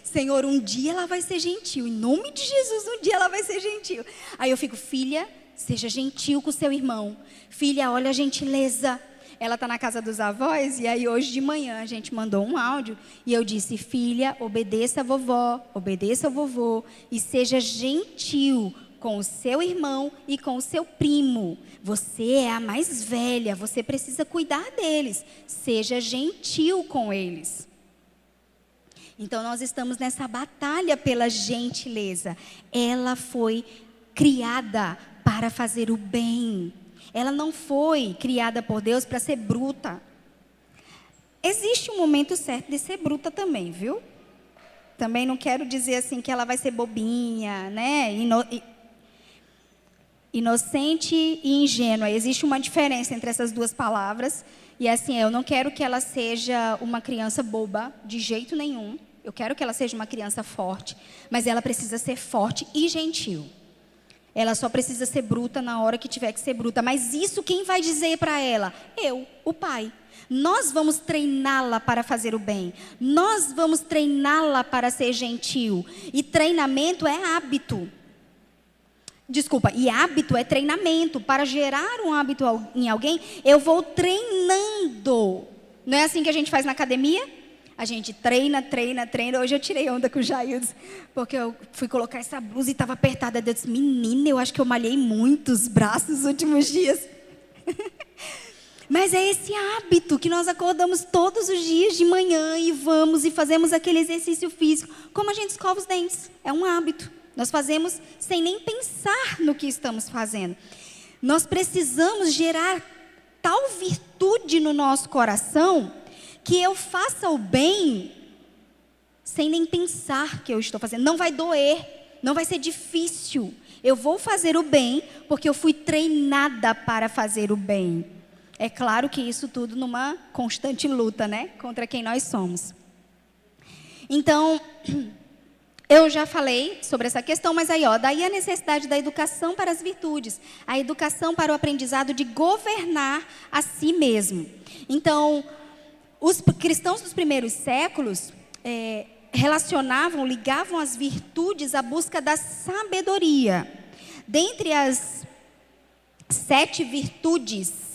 Senhor, um dia ela vai ser gentil, em nome de Jesus, um dia ela vai ser gentil. Aí eu fico, filha, seja gentil com o seu irmão. Filha, olha a gentileza. Ela está na casa dos avós, e aí hoje de manhã a gente mandou um áudio, e eu disse, filha, obedeça a vovó, obedeça ao vovô, e seja gentil com o seu irmão e com o seu primo. Você é a mais velha, você precisa cuidar deles. Seja gentil com eles. Então nós estamos nessa batalha pela gentileza. Ela foi criada para fazer o bem. Ela não foi criada por Deus para ser bruta. Existe um momento certo de ser bruta também, viu? Também não quero dizer assim que ela vai ser bobinha, né? Inocente e ingênua. Existe uma diferença entre essas 2 palavras. E assim, eu não quero que ela seja uma criança boba, de jeito nenhum. Eu quero que ela seja uma criança forte. Mas ela precisa ser forte e gentil. Ela só precisa ser bruta na hora que tiver que ser bruta. Mas isso quem vai dizer para ela? Eu, o pai. Nós vamos treiná-la para fazer o bem. Nós vamos treiná-la para ser gentil. E treinamento é hábito. Desculpa, e hábito é treinamento. Para gerar um hábito em alguém, eu vou treinando. Não é assim que a gente faz na academia? A gente treina. Hoje eu tirei onda com o Jaildes, porque eu fui colocar essa blusa e estava apertada. Eu disse, menina, eu acho que eu malhei muito os braços nos últimos dias. Mas é esse hábito que nós acordamos todos os dias de manhã e vamos e fazemos aquele exercício físico. Como a gente escova os dentes. É um hábito. Nós fazemos sem nem pensar no que estamos fazendo. Nós precisamos gerar tal virtude no nosso coração que eu faça o bem sem nem pensar que eu estou fazendo. Não vai doer, não vai ser difícil. Eu vou fazer o bem porque eu fui treinada para fazer o bem. É claro que isso tudo numa constante luta, né? Contra quem nós somos. Então, eu já falei sobre essa questão, mas aí, daí a necessidade da educação para as virtudes. A educação para o aprendizado de governar a si mesmo. Então, os cristãos dos primeiros séculos ligavam as virtudes à busca da sabedoria. Dentre as 7 virtudes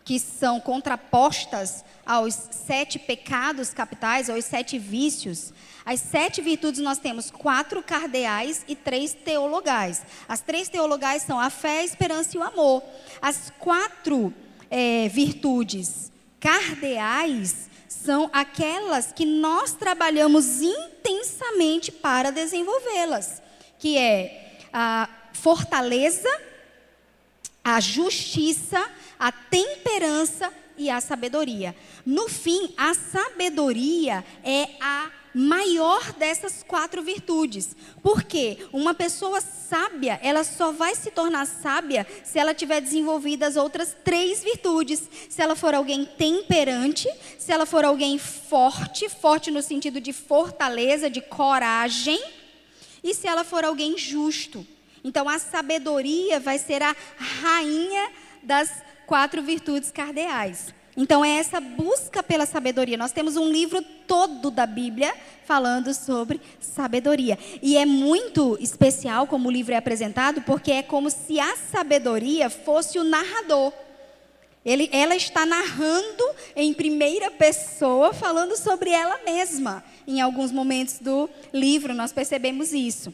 que são contrapostas aos 7 pecados capitais, aos 7 vícios, as 7 virtudes nós temos 4 cardeais e 3 teologais. As 3 teologais são a fé, a esperança e o amor. As 4 virtudes cardeais são aquelas que nós trabalhamos intensamente para desenvolvê-las, que é a fortaleza, a justiça, a temperança e a sabedoria. No fim, a sabedoria é a maior dessas 4 virtudes. Porque uma pessoa sábia, ela só vai se tornar sábia se ela tiver desenvolvido as outras 3 virtudes. Se ela for alguém temperante, se ela for alguém forte, forte no sentido de fortaleza, de coragem, e se ela for alguém justo. Então, a sabedoria vai ser a rainha das 4 virtudes cardeais. Então, é essa busca pela sabedoria. Nós temos um livro todo da Bíblia falando sobre sabedoria. E é muito especial como o livro é apresentado, porque é como se a sabedoria fosse o narrador. Ela está narrando em primeira pessoa, falando sobre ela mesma. Em alguns momentos do livro, nós percebemos isso.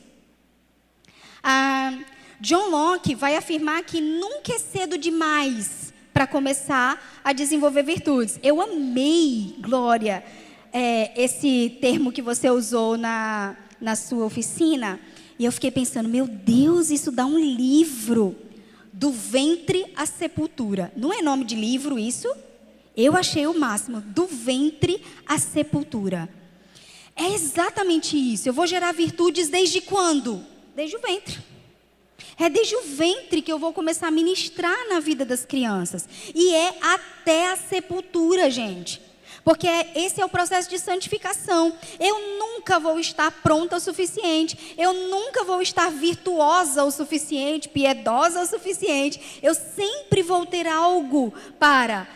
John Locke vai afirmar que nunca é cedo demais para começar a desenvolver virtudes. Eu amei, Glória, esse termo que você usou na sua oficina. E eu fiquei pensando, meu Deus, isso dá um livro. Do ventre à sepultura. Não é nome de livro isso? Eu achei o máximo. Do ventre à sepultura. É exatamente isso. Eu vou gerar virtudes desde quando? Desde o ventre. É desde o ventre que eu vou começar a ministrar na vida das crianças. E é até a sepultura, gente. Porque esse é o processo de santificação. Eu nunca vou estar pronta o suficiente. Eu nunca vou estar virtuosa o suficiente, piedosa o suficiente. Eu sempre vou ter algo para,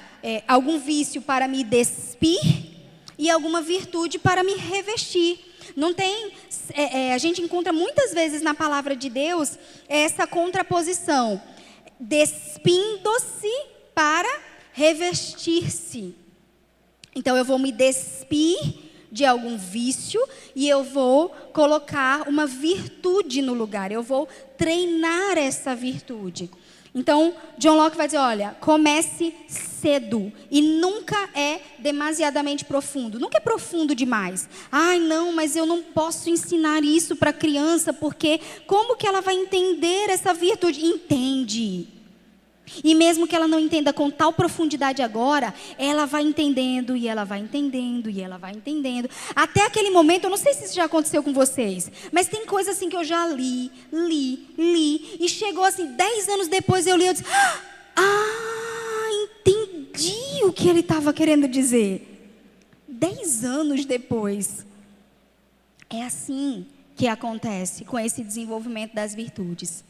algum vício para me despir e alguma virtude para me revestir. Não tem, a gente encontra muitas vezes na palavra de Deus essa contraposição. Despindo-se para revestir-se. Então, eu vou me despir de algum vício e eu vou colocar uma virtude no lugar. Eu vou treinar essa virtude. Então, John Locke vai dizer, olha, comece cedo e nunca é demasiadamente profundo. Nunca é profundo demais. Ai, não, mas eu não posso ensinar isso para a criança porque como que ela vai entender essa virtude? Entende. E mesmo que ela não entenda com tal profundidade agora, ela vai entendendo, e ela vai entendendo, e ela vai entendendo. Até aquele momento, eu não sei se isso já aconteceu com vocês, mas tem coisa assim que eu já li, e chegou assim, 10 anos depois eu li, eu disse, entendi o que ele estava querendo dizer. 10 anos depois. É assim que acontece com esse desenvolvimento das virtudes.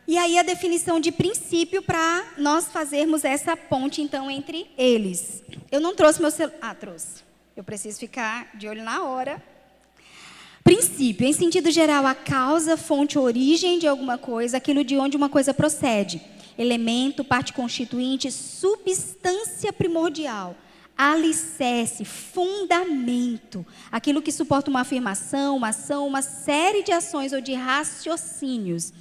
E aí a definição de princípio para nós fazermos essa ponte, então, entre eles. Eu não trouxe meu celular. Trouxe. Eu preciso ficar de olho na hora. Princípio, em sentido geral, a causa, fonte, origem de alguma coisa, aquilo de onde uma coisa procede. Elemento, parte constituinte, substância primordial. Alicerce, fundamento. Aquilo que suporta uma afirmação, uma ação, uma série de ações ou de raciocínios.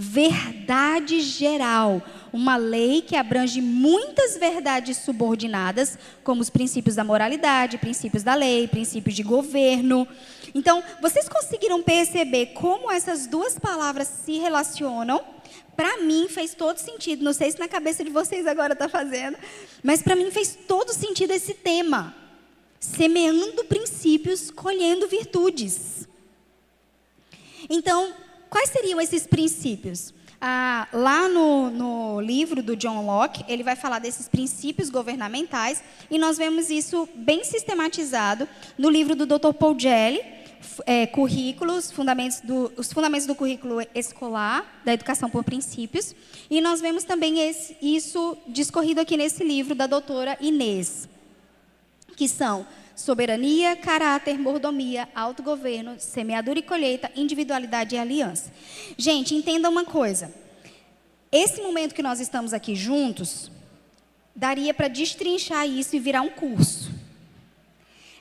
Verdade geral, uma lei que abrange muitas verdades subordinadas, como os princípios da moralidade, princípios da lei, princípios de governo. Então, vocês conseguiram perceber como essas duas palavras se relacionam? Para mim fez todo sentido, não sei se na cabeça de vocês agora está fazendo, mas para mim fez todo sentido esse tema. Semeando princípios, colhendo virtudes. Então, quais seriam esses princípios? Lá no livro do John Locke, ele vai falar desses princípios governamentais, e nós vemos isso bem sistematizado no livro do Dr. Paul Gelli, Currículos, os fundamentos do currículo escolar, da educação por princípios, e nós vemos também isso discorrido aqui nesse livro da doutora Inês, que são soberania, caráter, mordomia, autogoverno, semeadura e colheita, individualidade e aliança. Gente, entenda uma coisa. Esse momento que nós estamos aqui juntos, daria para destrinchar isso e virar um curso.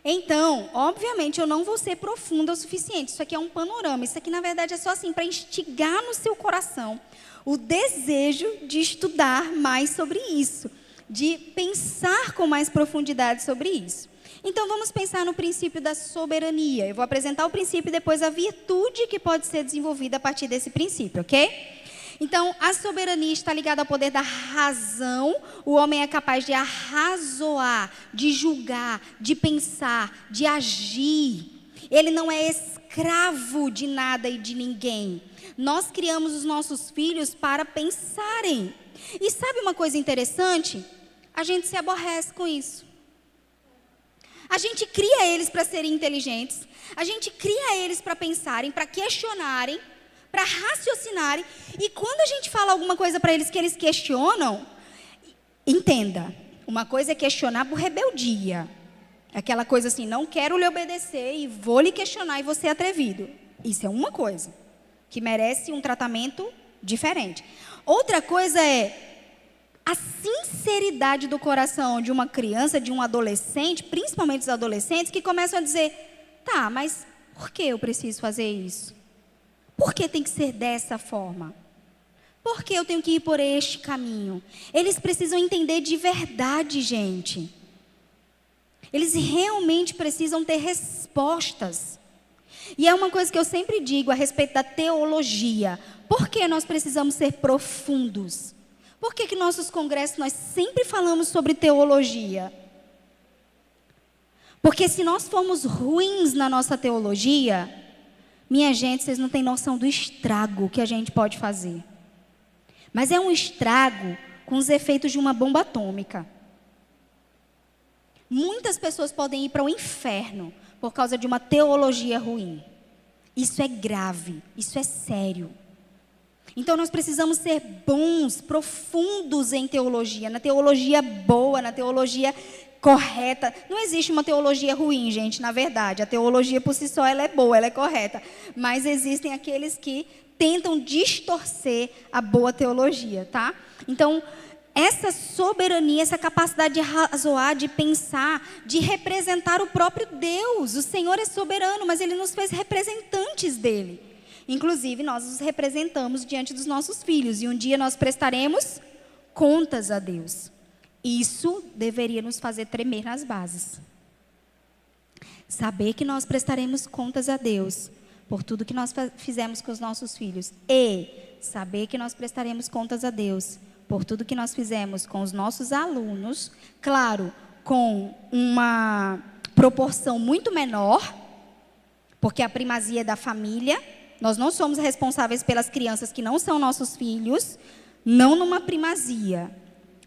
Então, obviamente, eu não vou ser profunda o suficiente. Isso aqui é um panorama. Isso aqui, na verdade, é só assim, para instigar no seu coração o desejo de estudar mais sobre isso, de pensar com mais profundidade sobre isso. Então, vamos pensar no princípio da soberania. Eu vou apresentar o princípio e depois a virtude que pode ser desenvolvida a partir desse princípio, ok? Então, a soberania está ligada ao poder da razão. O homem é capaz de arrazoar, de julgar, de pensar, de agir. Ele não é escravo de nada e de ninguém. Nós criamos os nossos filhos para pensarem. E sabe uma coisa interessante? A gente se aborrece com isso. A gente cria eles para serem inteligentes. A gente cria eles para pensarem, para questionarem, para raciocinarem. E quando a gente fala alguma coisa para eles que eles questionam, entenda, uma coisa é questionar por rebeldia. Aquela coisa assim, não quero lhe obedecer e vou lhe questionar e vou ser atrevido. Isso é uma coisa que merece um tratamento diferente. Outra coisa é a sinceridade do coração de uma criança, de um adolescente, principalmente os adolescentes, que começam a dizer, tá, mas por que eu preciso fazer isso? Por que tem que ser dessa forma? Por que eu tenho que ir por este caminho? Eles precisam entender de verdade, gente. Eles realmente precisam ter respostas. E é uma coisa que eu sempre digo a respeito da teologia. Por que nós precisamos ser profundos? Por que nossos congressos nós sempre falamos sobre teologia? Porque se nós formos ruins na nossa teologia, minha gente, vocês não têm noção do estrago que a gente pode fazer. Mas é um estrago com os efeitos de uma bomba atômica. Muitas pessoas podem ir para o inferno por causa de uma teologia ruim. Isso é grave, isso é sério. Então nós precisamos ser bons, profundos em teologia, na teologia boa, na teologia correta. Não existe uma teologia ruim, gente, na verdade. A teologia por si só ela é boa, ela é correta. Mas existem aqueles que tentam distorcer a boa teologia, tá? Então, essa soberania, essa capacidade de razoar, de pensar, de representar o próprio Deus. O Senhor é soberano, mas Ele nos fez representantes dEle. Inclusive, nós os representamos diante dos nossos filhos. E um dia nós prestaremos contas a Deus. Isso deveria nos fazer tremer nas bases. Saber que nós prestaremos contas a Deus por tudo que nós fizemos com os nossos filhos. E saber que nós prestaremos contas a Deus por tudo que nós fizemos com os nossos alunos. Claro, com uma proporção muito menor, porque a primazia é da família. Nós não somos responsáveis pelas crianças que não são nossos filhos, não numa primazia.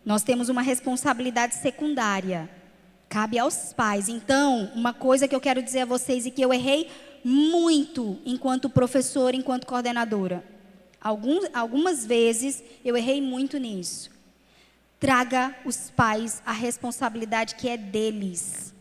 Nós temos uma responsabilidade secundária. Cabe aos pais. Então, uma coisa que eu quero dizer a vocês e que eu errei muito enquanto professora, enquanto coordenadora. Algumas vezes eu errei muito nisso. Traga os pais a responsabilidade que é deles.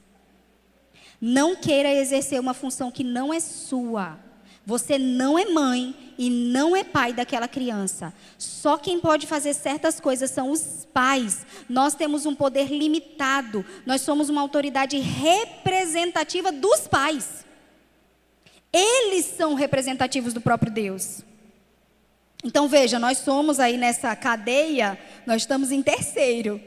Não queira exercer uma função que não é sua. Você não é mãe e não é pai daquela criança. Só quem pode fazer certas coisas são os pais. Nós temos um poder limitado. Nós somos uma autoridade representativa dos pais. Eles são representativos do próprio Deus. Então veja, nós somos aí nessa cadeia, nós estamos em terceiro.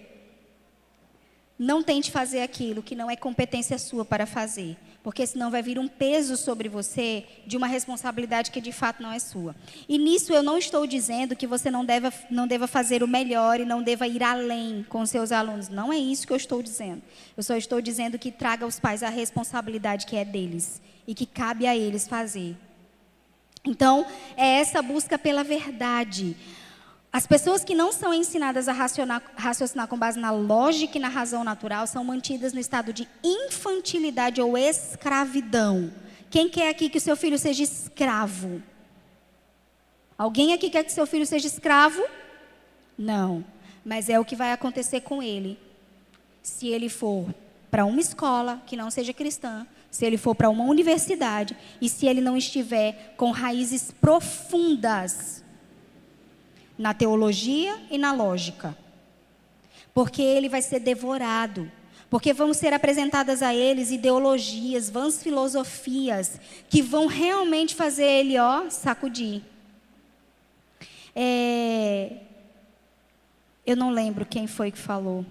Não tente fazer aquilo que não é competência sua para fazer, porque senão vai vir um peso sobre você de uma responsabilidade que de fato não é sua. E nisso eu não estou dizendo que você não deva fazer o melhor e não deva ir além com seus alunos. Não é isso que eu estou dizendo. Eu só estou dizendo que traga aos pais a responsabilidade que é deles e que cabe a eles fazer. Então, é essa busca pela verdade. As pessoas que não são ensinadas a raciocinar com base na lógica e na razão natural são mantidas no estado de infantilidade ou escravidão. Quem quer aqui que o seu filho seja escravo? Alguém aqui quer que seu filho seja escravo? Não. Mas é o que vai acontecer com ele. Se ele for para uma escola que não seja cristã, se ele for para uma universidade e se ele não estiver com raízes profundas na teologia e na lógica. Porque ele vai ser devorado. Porque vão ser apresentadas a eles ideologias, vãs filosofias, que vão realmente fazer ele, sacudir. Eu não lembro quem foi que falou.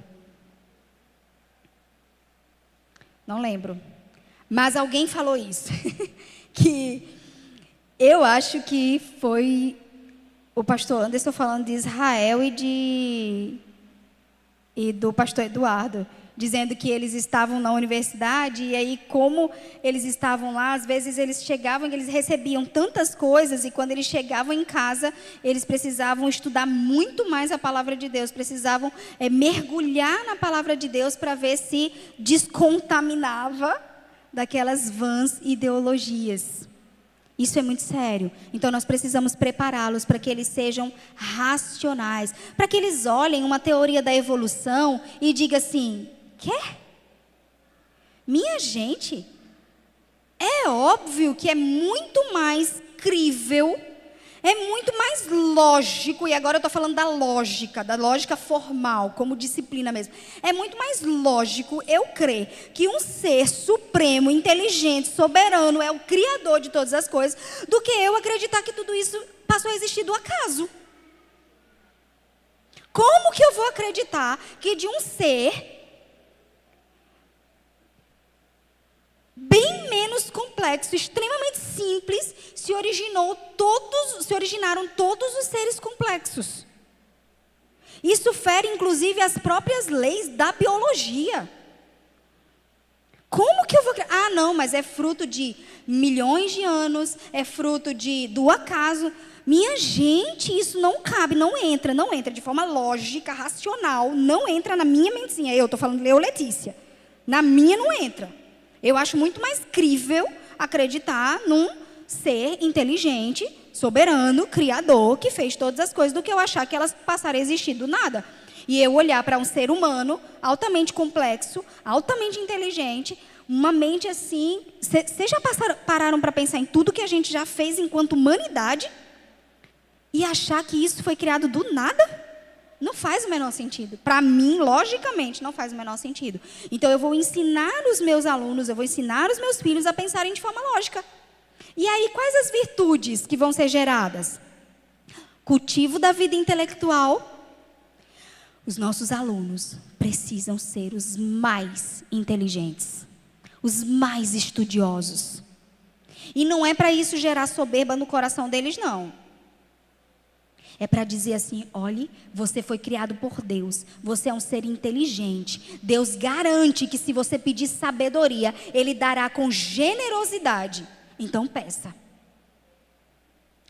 Não lembro. Mas alguém falou isso. Que eu acho que foi o pastor Anderson falando de Israel e do pastor Eduardo, dizendo que eles estavam na universidade e aí como eles estavam lá, às vezes eles chegavam e eles recebiam tantas coisas e quando eles chegavam em casa, eles precisavam estudar muito mais a palavra de Deus, precisavam mergulhar na palavra de Deus para ver se descontaminava daquelas vãs ideologias. Isso é muito sério. Então nós precisamos prepará-los para que eles sejam racionais, para que eles olhem uma teoria da evolução e digam assim: quê? Minha gente, é óbvio que é muito mais crível, é muito mais lógico, e agora eu estou falando da lógica formal, como disciplina mesmo. É muito mais lógico eu crer que um ser supremo, inteligente, soberano, é o criador de todas as coisas, do que eu acreditar que tudo isso passou a existir do acaso. Como que eu vou acreditar que de um ser bem menos complexo, extremamente simples, se originaram todos os seres complexos? Isso fere, inclusive, as próprias leis da biologia. Como que eu vou... não, mas é fruto de milhões de anos, é fruto do acaso. Minha gente, isso não cabe, não entra de forma lógica, racional, não entra na minha mentezinha. Eu estou falando eu, Letícia. Na minha não entra. Eu acho muito mais crível acreditar num ser inteligente, soberano, criador, que fez todas as coisas, do que eu achar que elas passaram a existir do nada. E eu olhar para um ser humano altamente complexo, altamente inteligente, uma mente assim... Vocês já pararam para pensar em tudo que a gente já fez enquanto humanidade? E achar que isso foi criado do nada? Não faz o menor sentido. Para mim, logicamente, não faz o menor sentido. Então, eu vou ensinar os meus alunos, eu vou ensinar os meus filhos a pensarem de forma lógica. E aí, quais as virtudes que vão ser geradas? Cultivo da vida intelectual. Os nossos alunos precisam ser os mais inteligentes, os mais estudiosos. E não é para isso gerar soberba no coração deles, não. É para dizer assim: olhe, você foi criado por Deus, você é um ser inteligente. Deus garante que se você pedir sabedoria, Ele dará com generosidade. Então peça.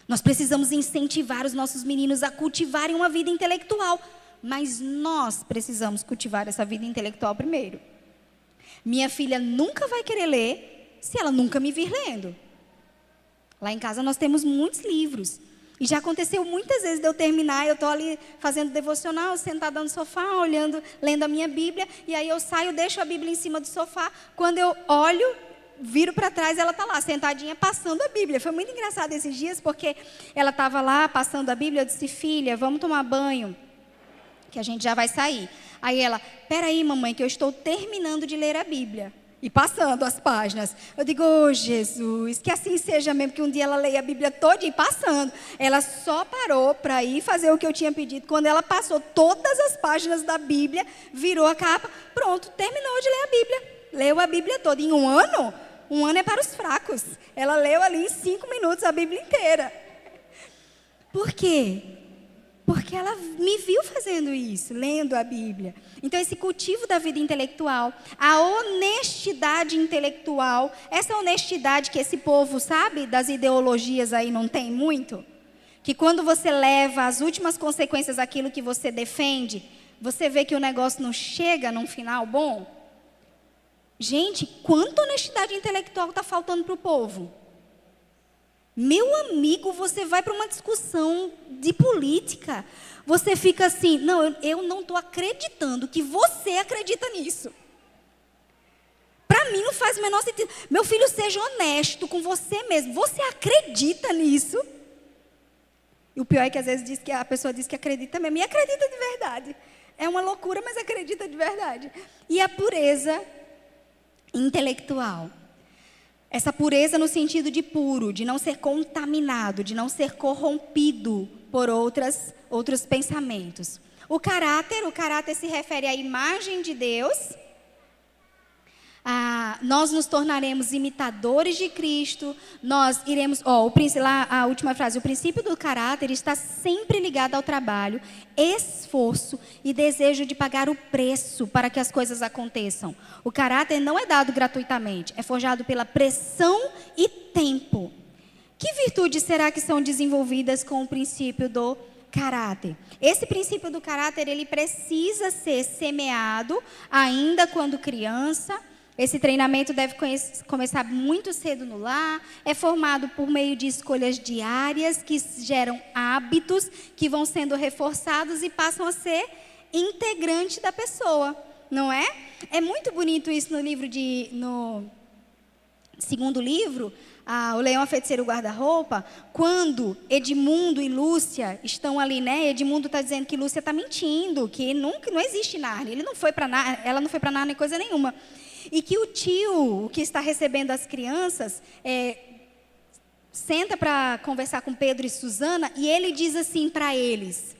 Nós precisamos incentivar os nossos meninos a cultivarem uma vida intelectual. Mas nós precisamos cultivar essa vida intelectual primeiro. Minha filha nunca vai querer ler se ela nunca me vir lendo. Lá em casa nós temos muitos livros. E já aconteceu muitas vezes de eu terminar, eu estou ali fazendo devocional, sentada no sofá, olhando, lendo a minha Bíblia, e aí eu saio, deixo a Bíblia em cima do sofá, quando eu olho, viro para trás, ela está lá, sentadinha, passando a Bíblia. Foi muito engraçado esses dias, porque ela estava lá, passando a Bíblia, eu disse: filha, vamos tomar banho, que a gente já vai sair. Aí ela: peraí, mamãe, que eu estou terminando de ler a Bíblia. E passando as páginas. Eu digo, oh, Jesus, que assim seja mesmo, que um dia ela leia a Bíblia toda e passando. Ela só parou para ir fazer o que eu tinha pedido. Quando ela passou todas as páginas da Bíblia, virou a capa, pronto, terminou de ler a Bíblia. Leu a Bíblia toda. Em um ano é para os fracos. Ela leu ali em 5 minutos a Bíblia inteira. Por quê? Porque ela me viu fazendo isso, lendo a Bíblia. Então, esse cultivo da vida intelectual, a honestidade intelectual, essa honestidade que esse povo, sabe, das ideologias aí não tem muito, que quando você leva as últimas consequências daquilo que você defende, você vê que o negócio não chega num final bom. Gente, quanta honestidade intelectual está faltando para o povo? Meu amigo, você vai para uma discussão de política, você fica assim, não, eu não estou acreditando que você acredita nisso. Para mim não faz o menor sentido. Meu filho, seja honesto com você mesmo. Você acredita nisso? E o pior é que às vezes a pessoa diz que acredita mesmo, e acredita de verdade. É uma loucura, mas acredita de verdade. E a pureza intelectual. Essa pureza no sentido de puro, de não ser contaminado, de não ser corrompido por outros pensamentos. O caráter se refere à imagem de Deus. Nós nos tornaremos imitadores de Cristo. Nós iremos, a última frase, o princípio do caráter está sempre ligado ao trabalho, esforço e desejo de pagar o preço para que as coisas aconteçam. O caráter não é dado gratuitamente, é forjado pela pressão e tempo. Que virtudes será que são desenvolvidas com o princípio do caráter? Esse princípio do caráter, ele precisa ser semeado ainda quando criança. Esse treinamento deve começar muito cedo no lar, é formado por meio de escolhas diárias que geram hábitos que vão sendo reforçados e passam a ser integrante da pessoa, não é? É muito bonito isso no segundo livro, o Leão, a Feiticeira e o Guarda-Roupa, quando Edmundo e Lúcia estão ali, né? Edmundo está dizendo que Lúcia está mentindo, que não existe Nárnia, ela não foi para Nárnia coisa nenhuma. E que o tio, que está recebendo as crianças, senta para conversar com Pedro e Susana, e ele diz assim para eles,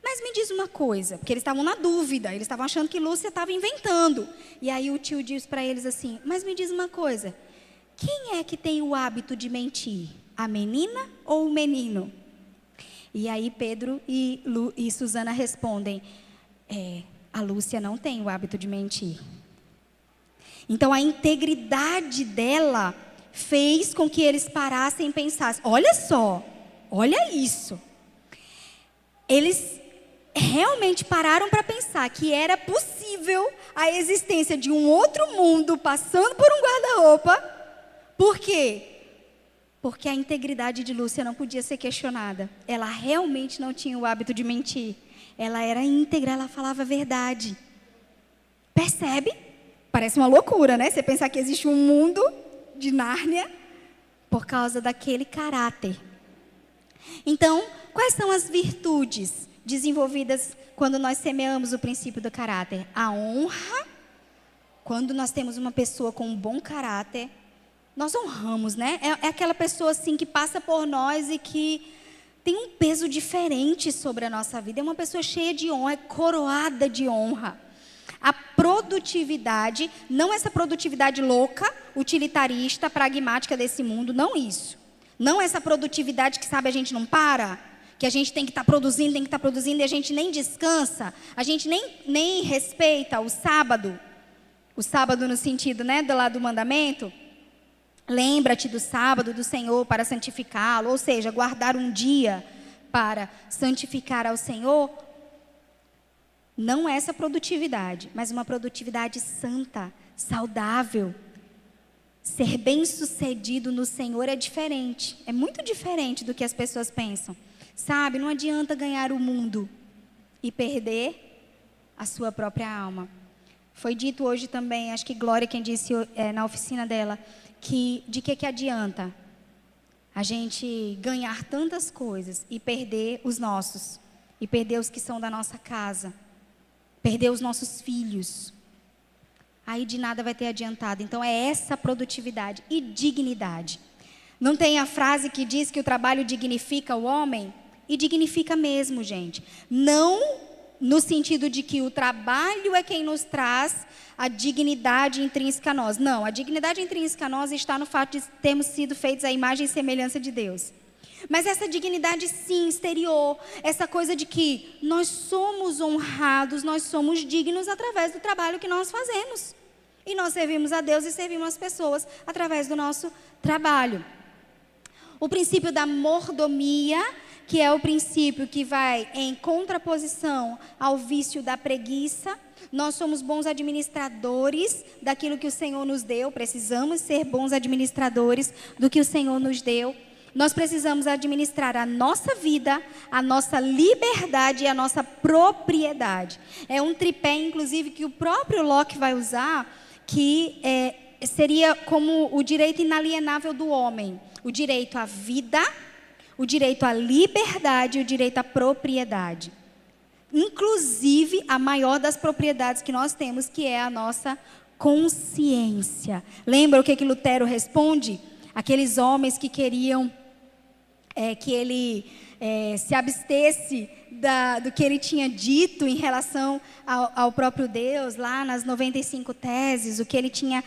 mas me diz uma coisa, porque eles estavam na dúvida, eles estavam achando que Lúcia estava inventando. E aí o tio diz para eles assim, mas me diz uma coisa, quem é que tem o hábito de mentir? A menina ou o menino? E aí Pedro e Susana respondem, a Lúcia não tem o hábito de mentir. Então, a integridade dela fez com que eles parassem e pensassem, olha só, olha isso. Eles realmente pararam para pensar que era possível a existência de um outro mundo passando por um guarda-roupa. Por quê? Porque a integridade de Lúcia não podia ser questionada. Ela realmente não tinha o hábito de mentir. Ela era íntegra, ela falava a verdade. Percebe? Parece uma loucura, né? Você pensar que existe um mundo de Nárnia por causa daquele caráter. Então, quais são as virtudes desenvolvidas quando nós semeamos o princípio do caráter? A honra. Quando nós temos uma pessoa com um bom caráter, nós honramos, né? É aquela pessoa assim que passa por nós e que tem um peso diferente sobre a nossa vida. É uma pessoa cheia de honra, é coroada de honra. A produtividade, não essa produtividade louca, utilitarista, pragmática desse mundo, não isso. Não essa produtividade que, sabe, a gente não para, que a gente tem que estar produzindo e a gente nem descansa, a gente nem respeita o sábado no sentido, né, do lado do mandamento. Lembra-te do sábado do Senhor para santificá-lo, ou seja, guardar um dia para santificar ao Senhor. Não essa produtividade, mas uma produtividade santa, saudável. Ser bem-sucedido no Senhor é diferente. É muito diferente do que as pessoas pensam. Sabe, não adianta ganhar o mundo e perder a sua própria alma. Foi dito hoje também, acho que Glória quem disse na oficina dela, que de que adianta a gente ganhar tantas coisas e perder os nossos, e perder os que são da nossa casa. Perder os nossos filhos. aí de nada vai ter adiantado. Então é essa produtividade e dignidade. Não tem a frase que diz que o trabalho dignifica o homem? E dignifica mesmo, gente. Não no sentido de que o trabalho é quem nos traz a dignidade intrínseca a nós. Não, a dignidade intrínseca a nós está no fato de termos sido feitos à imagem e semelhança de Deus. Mas essa dignidade, sim, exterior, essa coisa de que nós somos honrados, nós somos dignos através do trabalho que nós fazemos. E nós servimos a Deus e servimos as pessoas através do nosso trabalho. O princípio da mordomia, que é o princípio que vai em contraposição ao vício da preguiça. Nós somos bons administradores daquilo que o Senhor nos deu, precisamos ser bons administradores do que o Senhor nos deu. Nós precisamos administrar a nossa vida, a nossa liberdade e a nossa propriedade. É um tripé, inclusive, que o próprio Locke vai usar, que seria como o direito inalienável do homem. O direito à vida, o direito à liberdade e o direito à propriedade. Inclusive, a maior das propriedades que nós temos, que é a nossa consciência. Lembra o que Lutero responde? Aqueles homens que queriam que ele se abstesse do que ele tinha dito em relação ao próprio Deus, lá nas 95 teses, o que ele tinha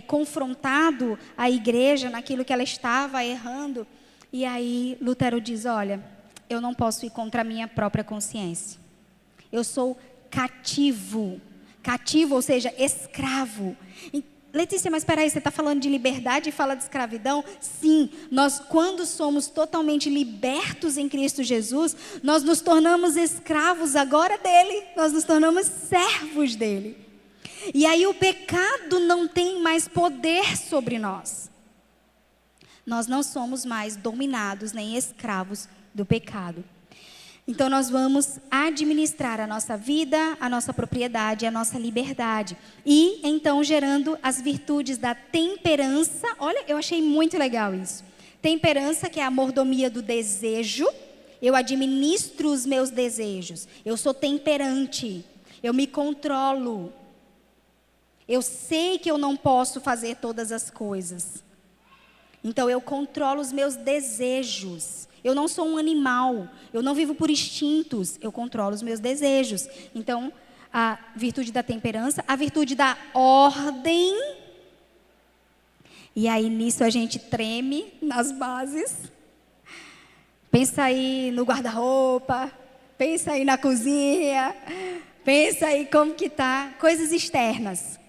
confrontado a igreja naquilo que ela estava errando. E aí Lutero diz, olha, eu não posso ir contra a minha própria consciência. Eu sou cativo, ou seja, escravo. Letícia, mas espera aí, você está falando de liberdade e fala de escravidão? Sim, nós quando somos totalmente libertos em Cristo Jesus, nós nos tornamos escravos agora dele, nós nos tornamos servos dele. E aí o pecado não tem mais poder sobre nós. Nós não somos mais dominados nem escravos do pecado. Então nós vamos administrar a nossa vida, a nossa propriedade, a nossa liberdade. E então gerando as virtudes da temperança. Olha, eu achei muito legal isso. Temperança, que é a mordomia do desejo. Eu administro os meus desejos. Eu sou temperante. Eu me controlo. Eu sei que eu não posso fazer todas as coisas. Então eu controlo os meus desejos. Eu não sou um animal, eu não vivo por instintos, eu controlo os meus desejos. Então, a virtude da temperança, a virtude da ordem. E aí nisso a gente treme nas bases. Pensa aí no guarda-roupa, pensa aí na cozinha, pensa aí como que tá, coisas externas.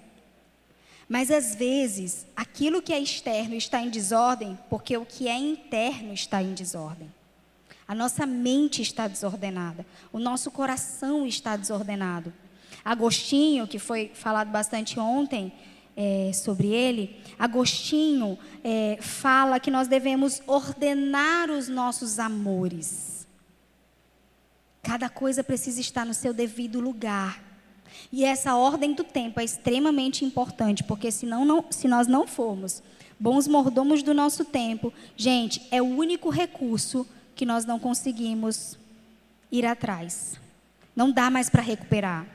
Mas às vezes, aquilo que é externo está em desordem, porque o que é interno está em desordem. A nossa mente está desordenada, o nosso coração está desordenado. Agostinho, que foi falado bastante ontem sobre ele, Agostinho fala que nós devemos ordenar os nossos amores. Cada coisa precisa estar no seu devido lugar. E essa ordem do tempo é extremamente importante, porque se nós não formos bons mordomos do nosso tempo, gente, é o único recurso que nós não conseguimos ir atrás. Não dá mais para recuperar.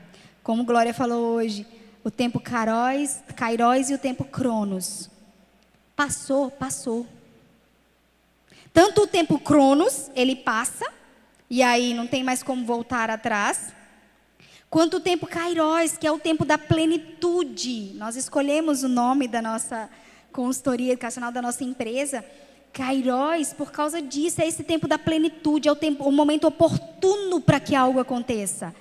Como Glória falou hoje, o tempo kairos e o tempo cronos. Passou. Tanto o tempo cronos, ele passa, e aí não tem mais como voltar atrás, quanto o tempo kairos, que é o tempo da plenitude. Nós escolhemos o nome da nossa consultoria educacional, da nossa empresa, kairos, por causa disso. É esse tempo da plenitude, é o momento oportuno para que algo aconteça.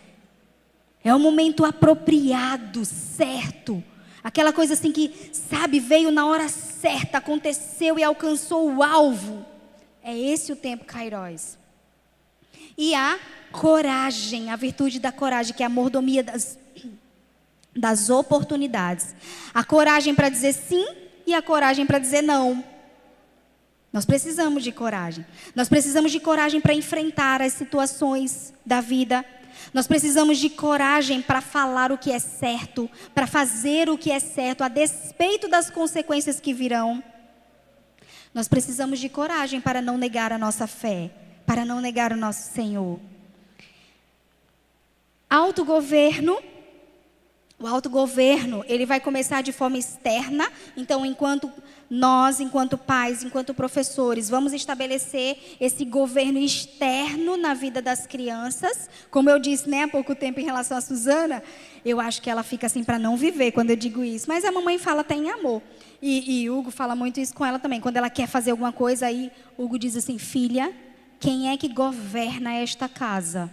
É o momento apropriado, certo. Aquela coisa assim que, sabe, veio na hora certa, aconteceu e alcançou o alvo. É esse o tempo kairos. E a coragem, a virtude da coragem, que é a mordomia das oportunidades. A coragem para dizer sim e a coragem para dizer não. Nós precisamos de coragem. Nós precisamos de coragem para enfrentar as situações da vida. Nós precisamos de coragem para falar o que é certo, para fazer o que é certo, a despeito das consequências que virão. Nós precisamos de coragem para não negar a nossa fé, para não negar o nosso Senhor. Autogoverno O autogoverno, ele vai começar de forma externa. Então, enquanto pais, enquanto professores, vamos estabelecer esse governo externo na vida das crianças. Como eu disse, né, há pouco tempo em relação a Suzana, eu acho que ela fica assim para não viver quando eu digo isso. Mas a mamãe fala até em amor. E Hugo fala muito isso com ela também. Quando ela quer fazer alguma coisa, aí Hugo diz assim: filha, quem é que governa esta casa?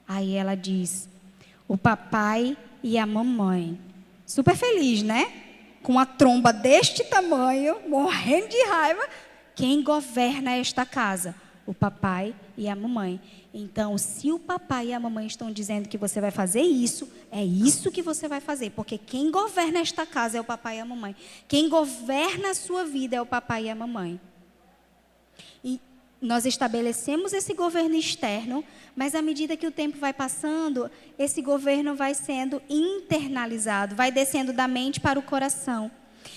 Aí ela diz: o papai e a mamãe. Super feliz, né? Com a tromba deste tamanho, morrendo de raiva. Quem governa esta casa? O papai e a mamãe. Então, se o papai e a mamãe estão dizendo que você vai fazer isso, é isso que você vai fazer. Porque quem governa esta casa é o papai e a mamãe. Quem governa a sua vida é o papai e a mamãe. E nós estabelecemos esse governo externo, mas à medida que o tempo vai passando, esse governo vai sendo internalizado, vai descendo da mente para o coração.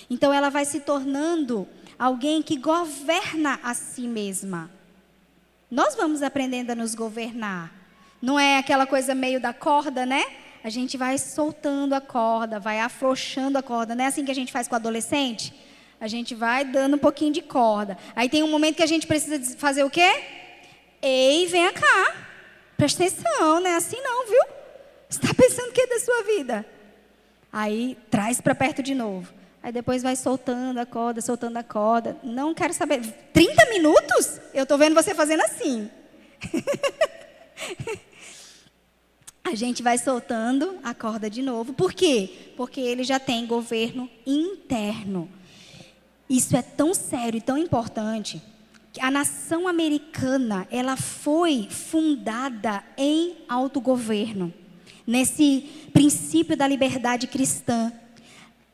Então ela vai se tornando alguém que governa a si mesma. Nós vamos aprendendo a nos governar. Não é aquela coisa meio da corda, né? A gente vai soltando a corda, vai afrouxando a corda. Não é assim que a gente faz com o adolescente? A gente vai dando um pouquinho de corda. Aí tem um momento que a gente precisa fazer o quê? Ei, vem cá. Presta atenção, não é assim não, viu? Você está pensando o que da sua vida? Aí traz para perto de novo. Aí depois vai soltando a corda, soltando a corda. Não quero saber. 30 minutos? Eu estou vendo você fazendo assim. A gente vai soltando a corda de novo. Por quê? Porque ele já tem governo interno. Isso é tão sério e tão importante que a nação americana, ela foi fundada em autogoverno, nesse princípio da liberdade cristã.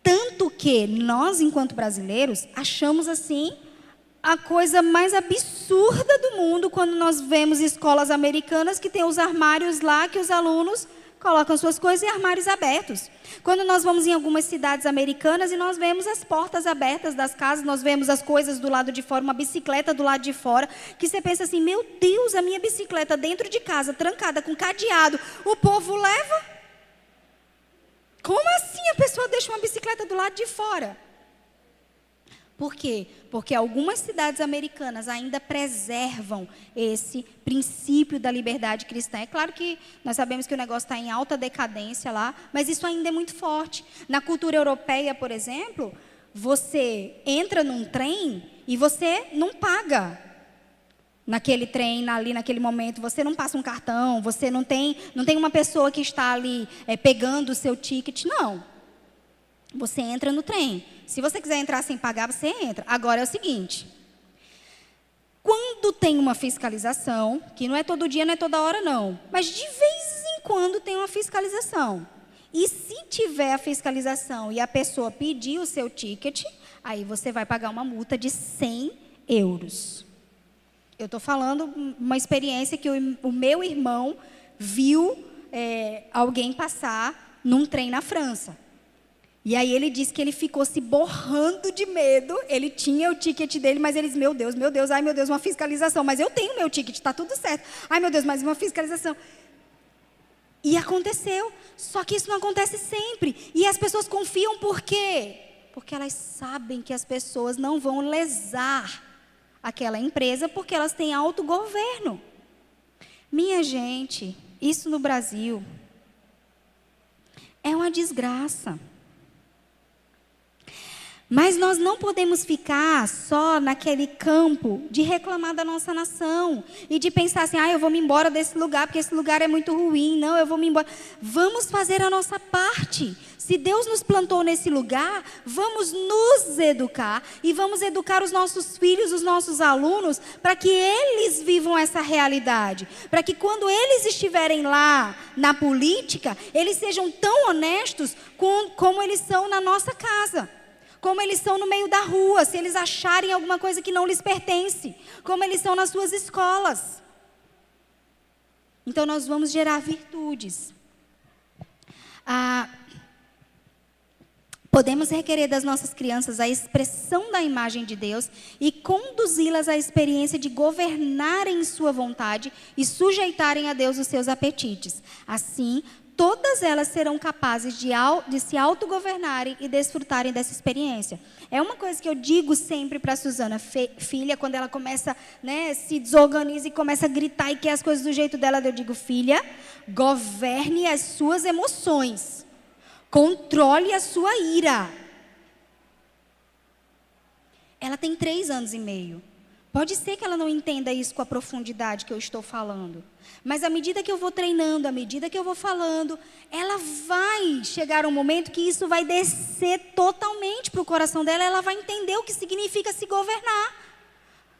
Tanto que nós, enquanto brasileiros, achamos assim a coisa mais absurda do mundo quando nós vemos escolas americanas que tem os armários lá que os alunos colocam suas coisas em armários abertos. Quando nós vamos em algumas cidades americanas e nós vemos as portas abertas das casas, nós vemos as coisas do lado de fora, uma bicicleta do lado de fora, que você pensa assim: meu Deus, a minha bicicleta dentro de casa, trancada com cadeado, o povo leva? Como assim a pessoa deixa uma bicicleta do lado de fora? Por quê? Porque algumas cidades americanas ainda preservam esse princípio da liberdade cristã. É claro que nós sabemos que o negócio está em alta decadência lá, mas isso ainda é muito forte. Na cultura europeia, por exemplo, você entra num trem e você não paga naquele trem, ali naquele momento. Você não passa um cartão, você não tem uma pessoa que está ali pegando o seu ticket, não. Você entra no trem. Se você quiser entrar sem pagar, você entra. Agora é o seguinte: quando tem uma fiscalização, que não é todo dia, não é toda hora não, mas de vez em quando tem uma fiscalização. E se tiver a fiscalização e a pessoa pedir o seu ticket, aí você vai pagar uma multa de 100 euros. Eu estou falando uma experiência que o meu irmão viu alguém passar num trem na França. E aí ele disse que ele ficou se borrando de medo. Ele tinha o ticket dele, mas ele disse: meu Deus, ai meu Deus, uma fiscalização. Mas eu tenho meu ticket, está tudo certo. Ai meu Deus, mais uma fiscalização. E aconteceu. Só que isso não acontece sempre. E as pessoas confiam por quê? Porque elas sabem que as pessoas não vão lesar aquela empresa, porque elas têm autogoverno. Minha gente, isso no Brasil é uma desgraça. Mas nós não podemos ficar só naquele campo de reclamar da nossa nação e de pensar assim: eu vou me embora desse lugar porque esse lugar é muito ruim. Não, eu vou me embora. Vamos fazer a nossa parte. Se Deus nos plantou nesse lugar, vamos nos educar e vamos educar os nossos filhos, os nossos alunos, para que eles vivam essa realidade. Para que quando eles estiverem lá na política, eles sejam tão honestos como eles são na nossa casa. Como eles são no meio da rua, se eles acharem alguma coisa que não lhes pertence. Como eles são nas suas escolas. Então nós vamos gerar virtudes. Podemos requerer das nossas crianças a expressão da imagem de Deus e conduzi-las à experiência de governarem sua vontade e sujeitarem a Deus os seus apetites. Assim, todas elas serão capazes de se autogovernarem e desfrutarem dessa experiência. É uma coisa que eu digo sempre para a Suzana, filha, quando ela começa, né, se desorganiza e começa a gritar e quer as coisas do jeito dela, eu digo, filha, governe as suas emoções. Controle a sua ira. Ela tem 3 anos e meio. Pode ser que ela não entenda isso com a profundidade que eu estou falando. Mas à medida que eu vou treinando, à medida que eu vou falando, ela vai chegar um momento que isso vai descer totalmente para o coração dela. Ela vai entender o que significa se governar.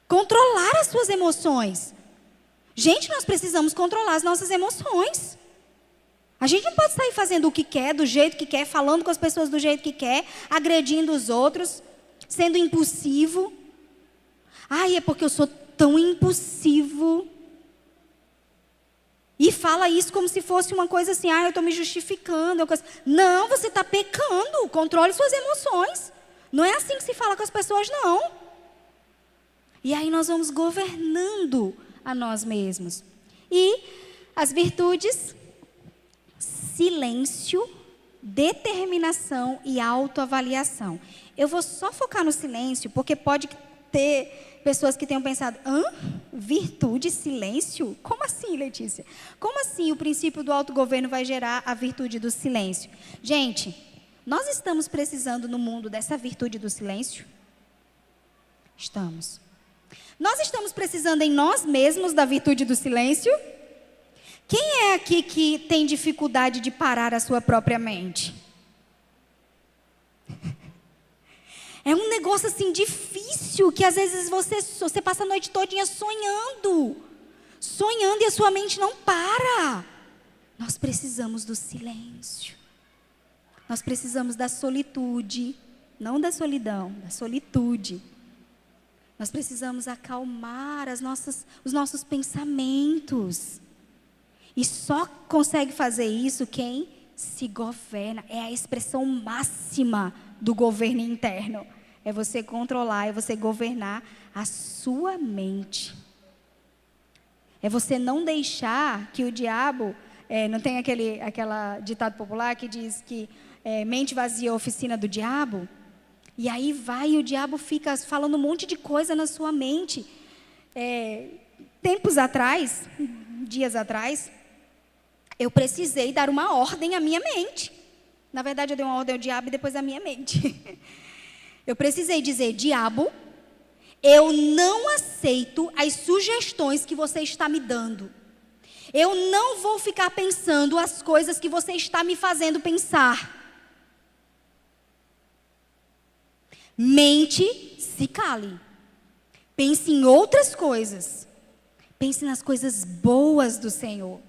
Controlar as suas emoções. Gente, nós precisamos controlar as nossas emoções. A gente não pode sair fazendo o que quer, do jeito que quer, falando com as pessoas do jeito que quer, agredindo os outros, sendo impulsivo. Ai, é porque eu sou tão impulsivo. E fala isso como se fosse uma coisa assim, eu estou me justificando. Não, você está pecando, controle suas emoções. Não é assim que se fala com as pessoas, não. E aí nós vamos governando a nós mesmos. E as virtudes, silêncio, determinação e autoavaliação. Eu vou só focar no silêncio, porque pode ter pessoas que tenham pensado, virtude, silêncio? Como assim, Letícia? Como assim o princípio do autogoverno vai gerar a virtude do silêncio? Gente, nós estamos precisando no mundo dessa virtude do silêncio? Estamos. Nós estamos precisando em nós mesmos da virtude do silêncio? Quem é aqui que tem dificuldade de parar a sua própria mente? É um negócio assim difícil, que às vezes você passa a noite todinha sonhando e a sua mente não para. Nós precisamos do silêncio. Nós precisamos da solitude, não da solidão, da solitude. Nós precisamos acalmar os nossos pensamentos. E só consegue fazer isso quem se governa. É a expressão máxima do governo interno. É você controlar, é você governar a sua mente. É você não deixar que o diabo... não tem aquela ditado popular que diz que mente vazia é a oficina do diabo? E aí o diabo fica falando um monte de coisa na sua mente. Dias atrás, eu precisei dar uma ordem à minha mente. Na verdade, eu dei uma ordem ao diabo e depois à minha mente. Eu precisei dizer, diabo, eu não aceito as sugestões que você está me dando. Eu não vou ficar pensando as coisas que você está me fazendo pensar. Mente, se cale. Pense em outras coisas. Pense nas coisas boas do Senhor.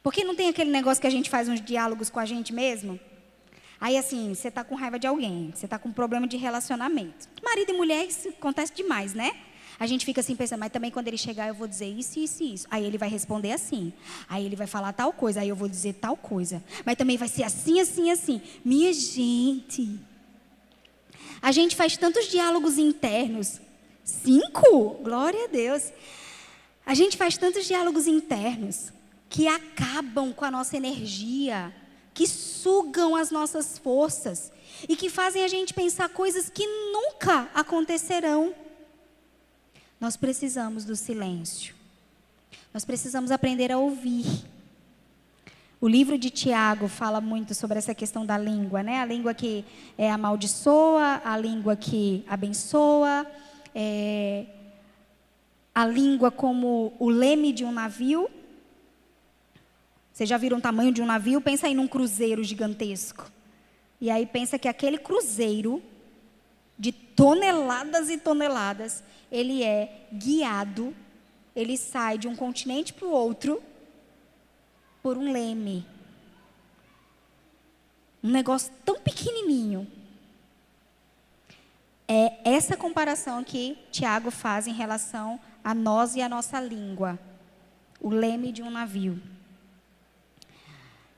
Porque não tem aquele negócio que a gente faz uns diálogos com a gente mesmo? Aí assim, você está com raiva de alguém, você está com um problema de relacionamento. Marido e mulher, isso acontece demais, né? A gente fica assim pensando, mas também quando ele chegar eu vou dizer isso, isso e isso. Aí ele vai responder assim. Aí ele vai falar tal coisa, aí eu vou dizer tal coisa. Mas também vai ser assim, assim, assim. Minha gente, a gente faz tantos diálogos internos. 5? Glória a Deus. A gente faz tantos diálogos internos que acabam com a nossa energia, que sugam as nossas forças e que fazem a gente pensar coisas que nunca acontecerão. Nós precisamos do silêncio. Nós precisamos aprender a ouvir. O livro de Tiago fala muito sobre essa questão da língua, né? A língua que amaldiçoa, a língua que abençoa, a língua como o leme de um navio. Vocês já viram o tamanho de um navio? Pensa aí num cruzeiro gigantesco. E aí pensa que aquele cruzeiro, de toneladas e toneladas, ele é guiado, ele sai de um continente para o outro, por um leme. Um negócio tão pequenininho. É essa comparação que Tiago faz em relação a nós e a nossa língua. O leme de um navio.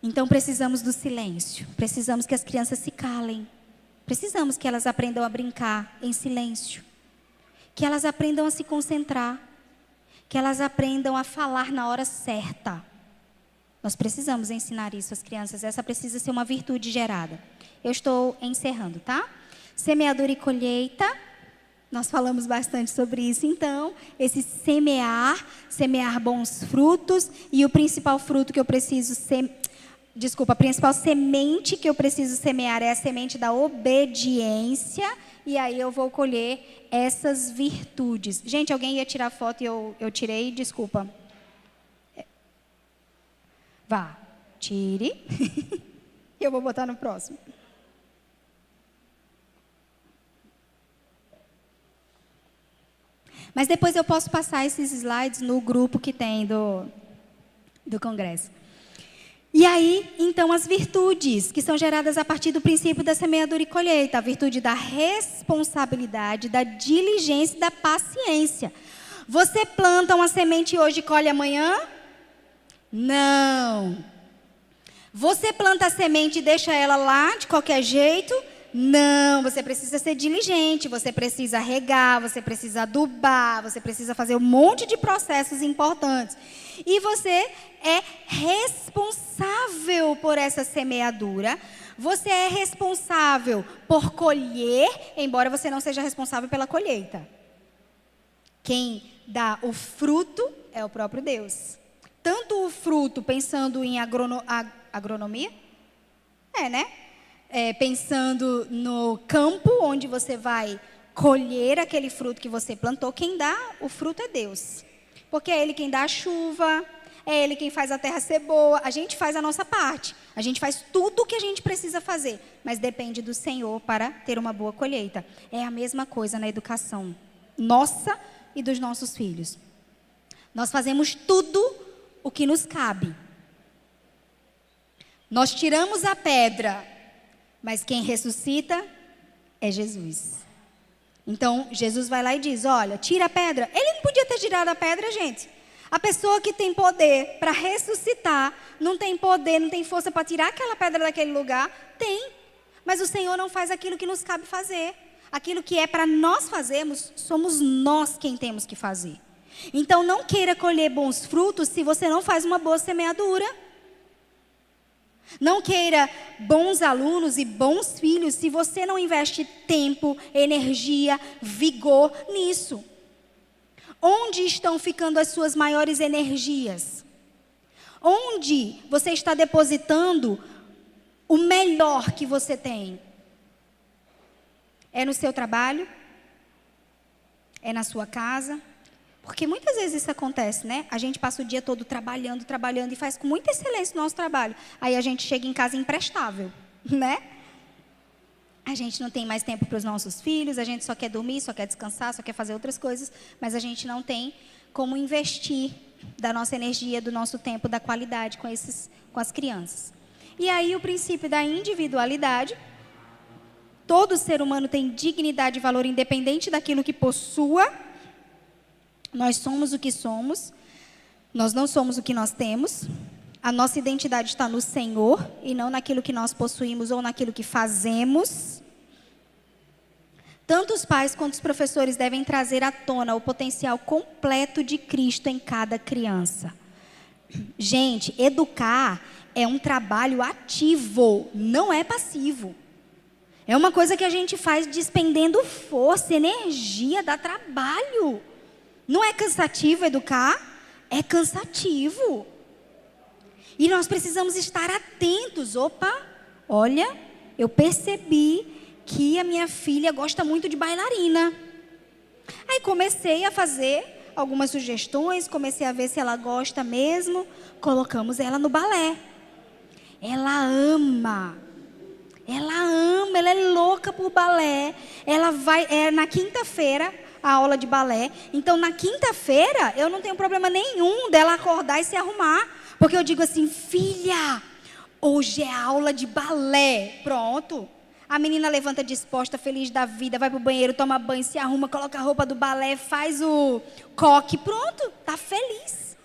Então precisamos do silêncio, precisamos que as crianças se calem, precisamos que elas aprendam a brincar em silêncio, que elas aprendam a se concentrar, que elas aprendam a falar na hora certa. Nós precisamos ensinar isso às crianças. Essa precisa ser uma virtude gerada. Eu estou encerrando, tá? Semeadura e colheita. Nós falamos bastante sobre isso, então. Esse semear bons frutos. E o principal fruto que eu preciso a principal semente que eu preciso semear é a semente da obediência. E aí eu vou colher essas virtudes. Gente, alguém ia tirar foto e eu tirei, desculpa. Vá, tire. Eu vou botar no próximo. Mas depois eu posso passar esses slides no grupo que tem do congresso. E aí, então, as virtudes que são geradas a partir do princípio da semeadura e colheita. A virtude da responsabilidade, da diligência e da paciência. Você planta uma semente hoje e colhe amanhã? Não. Você planta a semente e deixa ela lá de qualquer jeito? Não. Você precisa ser diligente, você precisa regar, você precisa adubar, você precisa fazer um monte de processos importantes. E você é responsável por essa semeadura. Você é responsável por colher, embora você não seja responsável pela colheita. Quem dá o fruto é o próprio Deus. Tanto o fruto, pensando em agronomia, pensando no campo onde você vai colher aquele fruto que você plantou, quem dá o fruto é Deus. Porque é Ele quem dá a chuva, é Ele quem faz a terra ser boa. A gente faz a nossa parte, a gente faz tudo o que a gente precisa fazer, mas depende do Senhor para ter uma boa colheita. É a mesma coisa na educação nossa e dos nossos filhos. Nós fazemos tudo o que nos cabe. Nós tiramos a pedra, mas quem ressuscita é Jesus. Então, Jesus vai lá e diz, olha, tira a pedra. Ele não podia ter tirado a pedra, gente. A pessoa que tem poder para ressuscitar, não tem poder, não tem força para tirar aquela pedra daquele lugar? Tem. Mas o Senhor não faz aquilo que nos cabe fazer. Aquilo que é para nós fazermos, somos nós quem temos que fazer. Então, não queira colher bons frutos se você não faz uma boa semeadura. Não queira bons alunos e bons filhos se você não investe tempo, energia, vigor nisso. Onde estão ficando as suas maiores energias? Onde você está depositando o melhor que você tem? É no seu trabalho? É na sua casa? Porque muitas vezes isso acontece, né? A gente passa o dia todo trabalhando e faz com muita excelência o nosso trabalho. Aí a gente chega em casa imprestável, né? A gente não tem mais tempo para os nossos filhos, a gente só quer dormir, só quer descansar, só quer fazer outras coisas, mas a gente não tem como investir da nossa energia, do nosso tempo, da qualidade com as crianças. E aí o princípio da individualidade. Todo ser humano tem dignidade e valor independente daquilo que possua. Nós somos o que somos, nós não somos o que nós temos. A nossa identidade está no Senhor e não naquilo que nós possuímos ou naquilo que fazemos. Tanto os pais quanto os professores devem trazer à tona o potencial completo de Cristo em cada criança. Gente, educar é um trabalho ativo, não é passivo. É uma coisa que a gente faz despendendo força, energia, dá trabalho. Não é cansativo educar? É cansativo. E nós precisamos estar atentos. Opa, olha, eu percebi que a minha filha gosta muito de bailarina. Aí comecei a fazer algumas sugestões, comecei a ver se ela gosta mesmo. Colocamos ela no balé. Ela ama, ela é louca por balé. Ela vai, na quinta-feira, a aula de balé. Então, na quinta-feira, eu não tenho problema nenhum dela acordar e se arrumar. Porque eu digo assim, filha, hoje é aula de balé. Pronto. A menina levanta disposta, feliz da vida, vai pro banheiro, toma banho, se arruma, coloca a roupa do balé, faz o coque. Pronto, tá feliz.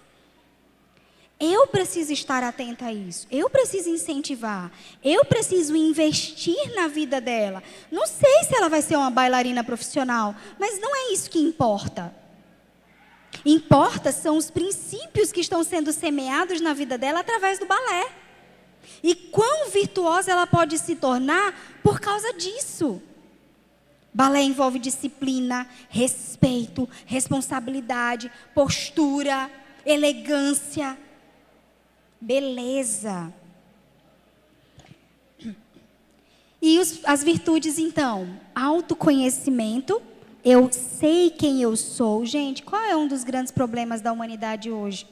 Eu preciso estar atenta a isso. Eu preciso incentivar. Eu preciso investir na vida dela. Não sei se ela vai ser uma bailarina profissional, mas não é isso que importa. Importa são os princípios que estão sendo semeados na vida dela através do balé. E quão virtuosa ela pode se tornar por causa disso. Balé envolve disciplina, respeito, responsabilidade, postura, elegância, beleza. E as virtudes, então? Autoconhecimento. Eu sei quem eu sou. Gente, qual é um dos grandes problemas da humanidade hoje?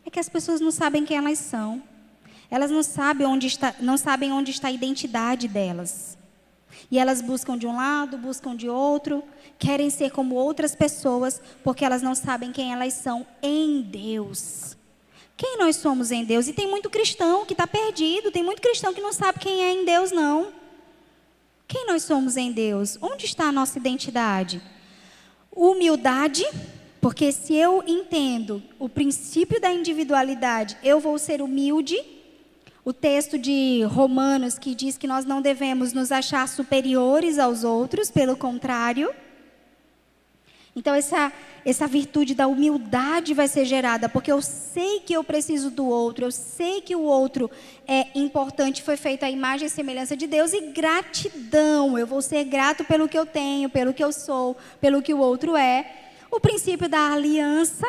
É que as pessoas não sabem quem elas são. Elas não sabem onde está a identidade delas. E elas buscam de um lado, buscam de outro, querem ser como outras pessoas, porque elas não sabem quem elas são em Deus. Quem nós somos em Deus? E tem muito cristão que está perdido, tem muito cristão que não sabe quem é em Deus, não. Quem nós somos em Deus? Onde está a nossa identidade? Humildade, porque se eu entendo o princípio da individualidade, eu vou ser humilde. O texto de Romanos que diz que nós não devemos nos achar superiores aos outros, pelo contrário. Então essa virtude da humildade vai ser gerada, porque eu sei que eu preciso do outro, eu sei que o outro é importante, foi feito à imagem e semelhança de Deus, e gratidão, eu vou ser grato pelo que eu tenho, pelo que eu sou, pelo que o outro é. O princípio da aliança,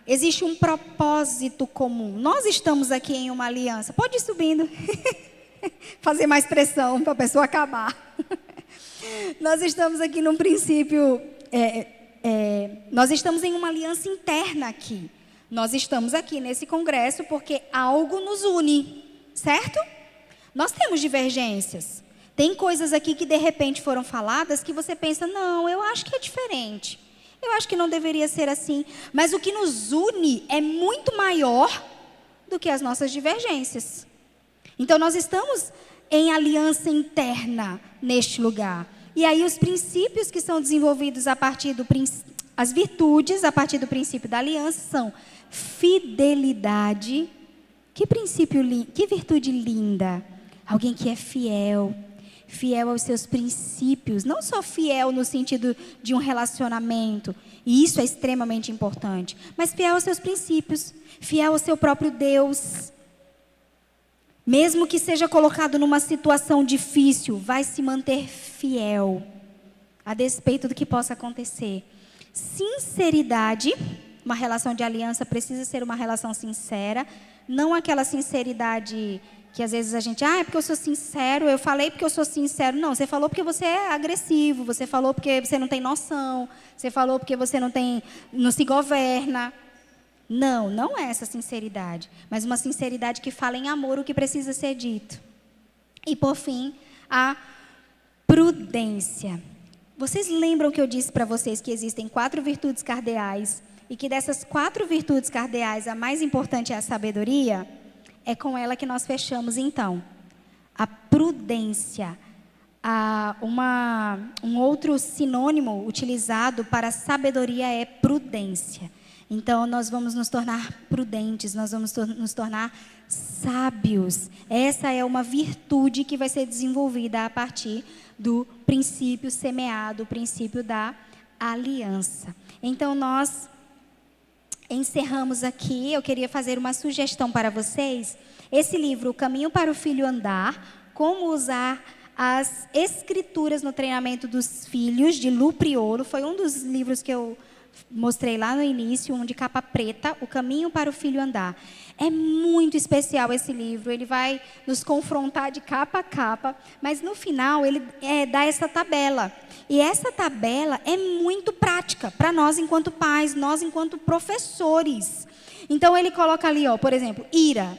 existe um propósito comum. Nós estamos aqui em uma aliança. Pode ir subindo. Fazer mais pressão para a pessoa acabar. Nós estamos aqui num princípio... nós estamos em uma aliança interna aqui. Nós estamos aqui nesse congresso porque algo nos une. Certo? Nós temos divergências. Tem coisas aqui que de repente foram faladas que você pensa, não, eu acho que é diferente. Eu acho que não deveria ser assim. Mas o que nos une é muito maior do que as nossas divergências. Então, nós estamos em aliança interna neste lugar. E aí, os princípios que são desenvolvidos a partir as virtudes, a partir do princípio da aliança, são fidelidade. Que virtude linda. Alguém que é fiel. Fiel aos seus princípios, não só fiel no sentido de um relacionamento, e isso é extremamente importante, mas fiel aos seus princípios, fiel ao seu próprio Deus. Mesmo que seja colocado numa situação difícil, vai se manter fiel, a despeito do que possa acontecer. Sinceridade, uma relação de aliança precisa ser uma relação sincera, não aquela sinceridade... que às vezes a gente, é porque eu sou sincero, eu falei porque eu sou sincero. Não, você falou porque você é agressivo, você falou porque você não tem noção, você falou porque você não se governa. Não, não é essa sinceridade, mas uma sinceridade que fala em amor o que precisa ser dito. E por fim, a prudência. Vocês lembram que eu disse para vocês que existem 4 virtudes cardeais e que dessas 4 virtudes cardeais a mais importante é a sabedoria? É com ela que nós fechamos, então. A prudência. Um outro sinônimo utilizado para sabedoria é prudência. Então, nós vamos nos tornar prudentes, nós vamos nos tornar sábios. Essa é uma virtude que vai ser desenvolvida a partir do princípio semeado, o princípio da aliança. Então, nós... encerramos aqui. Eu queria fazer uma sugestão para vocês. Esse livro, O Caminho para o Filho Andar, Como Usar as Escrituras no Treinamento dos Filhos, de Lu Priolo, foi um dos livros que eu mostrei lá no início, um de capa preta, O Caminho para o Filho Andar. É muito especial esse livro, ele vai nos confrontar de capa a capa, mas no final ele dá essa tabela. E essa tabela é muito prática para nós enquanto pais, nós enquanto professores. Então ele coloca ali, por exemplo, ira.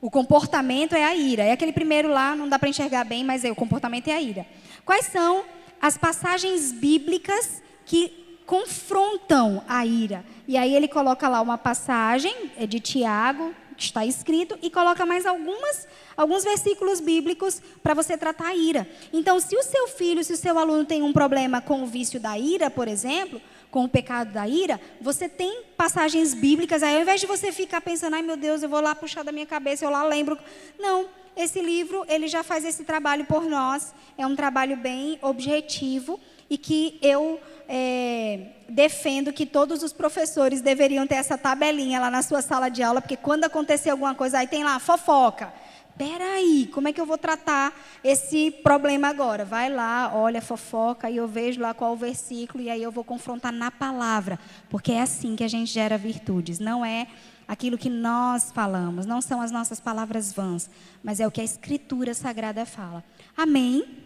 O comportamento é a ira. É aquele primeiro lá, não dá para enxergar bem, mas o comportamento é a ira. Quais são as passagens bíblicas que confrontam a ira? E aí ele coloca lá uma passagem de Tiago, que está escrito, e coloca mais alguns versículos bíblicos para você tratar a ira. Então, se o seu filho, se o seu aluno tem um problema com o vício da ira, por exemplo, com o pecado da ira, você tem passagens bíblicas, aí ao invés de você ficar pensando, ai meu Deus, eu vou lá puxar da minha cabeça, eu lá lembro. Não, esse livro, ele já faz esse trabalho por nós, é um trabalho bem objetivo, e que eu defendo que todos os professores deveriam ter essa tabelinha lá na sua sala de aula, porque quando acontecer alguma coisa, aí tem lá, fofoca. Peraí, como é que eu vou tratar esse problema agora? Vai lá, olha a fofoca, e eu vejo lá qual o versículo, e aí eu vou confrontar na palavra, porque é assim que a gente gera virtudes, não é aquilo que nós falamos, não são as nossas palavras vãs, mas é o que a Escritura Sagrada fala. Amém?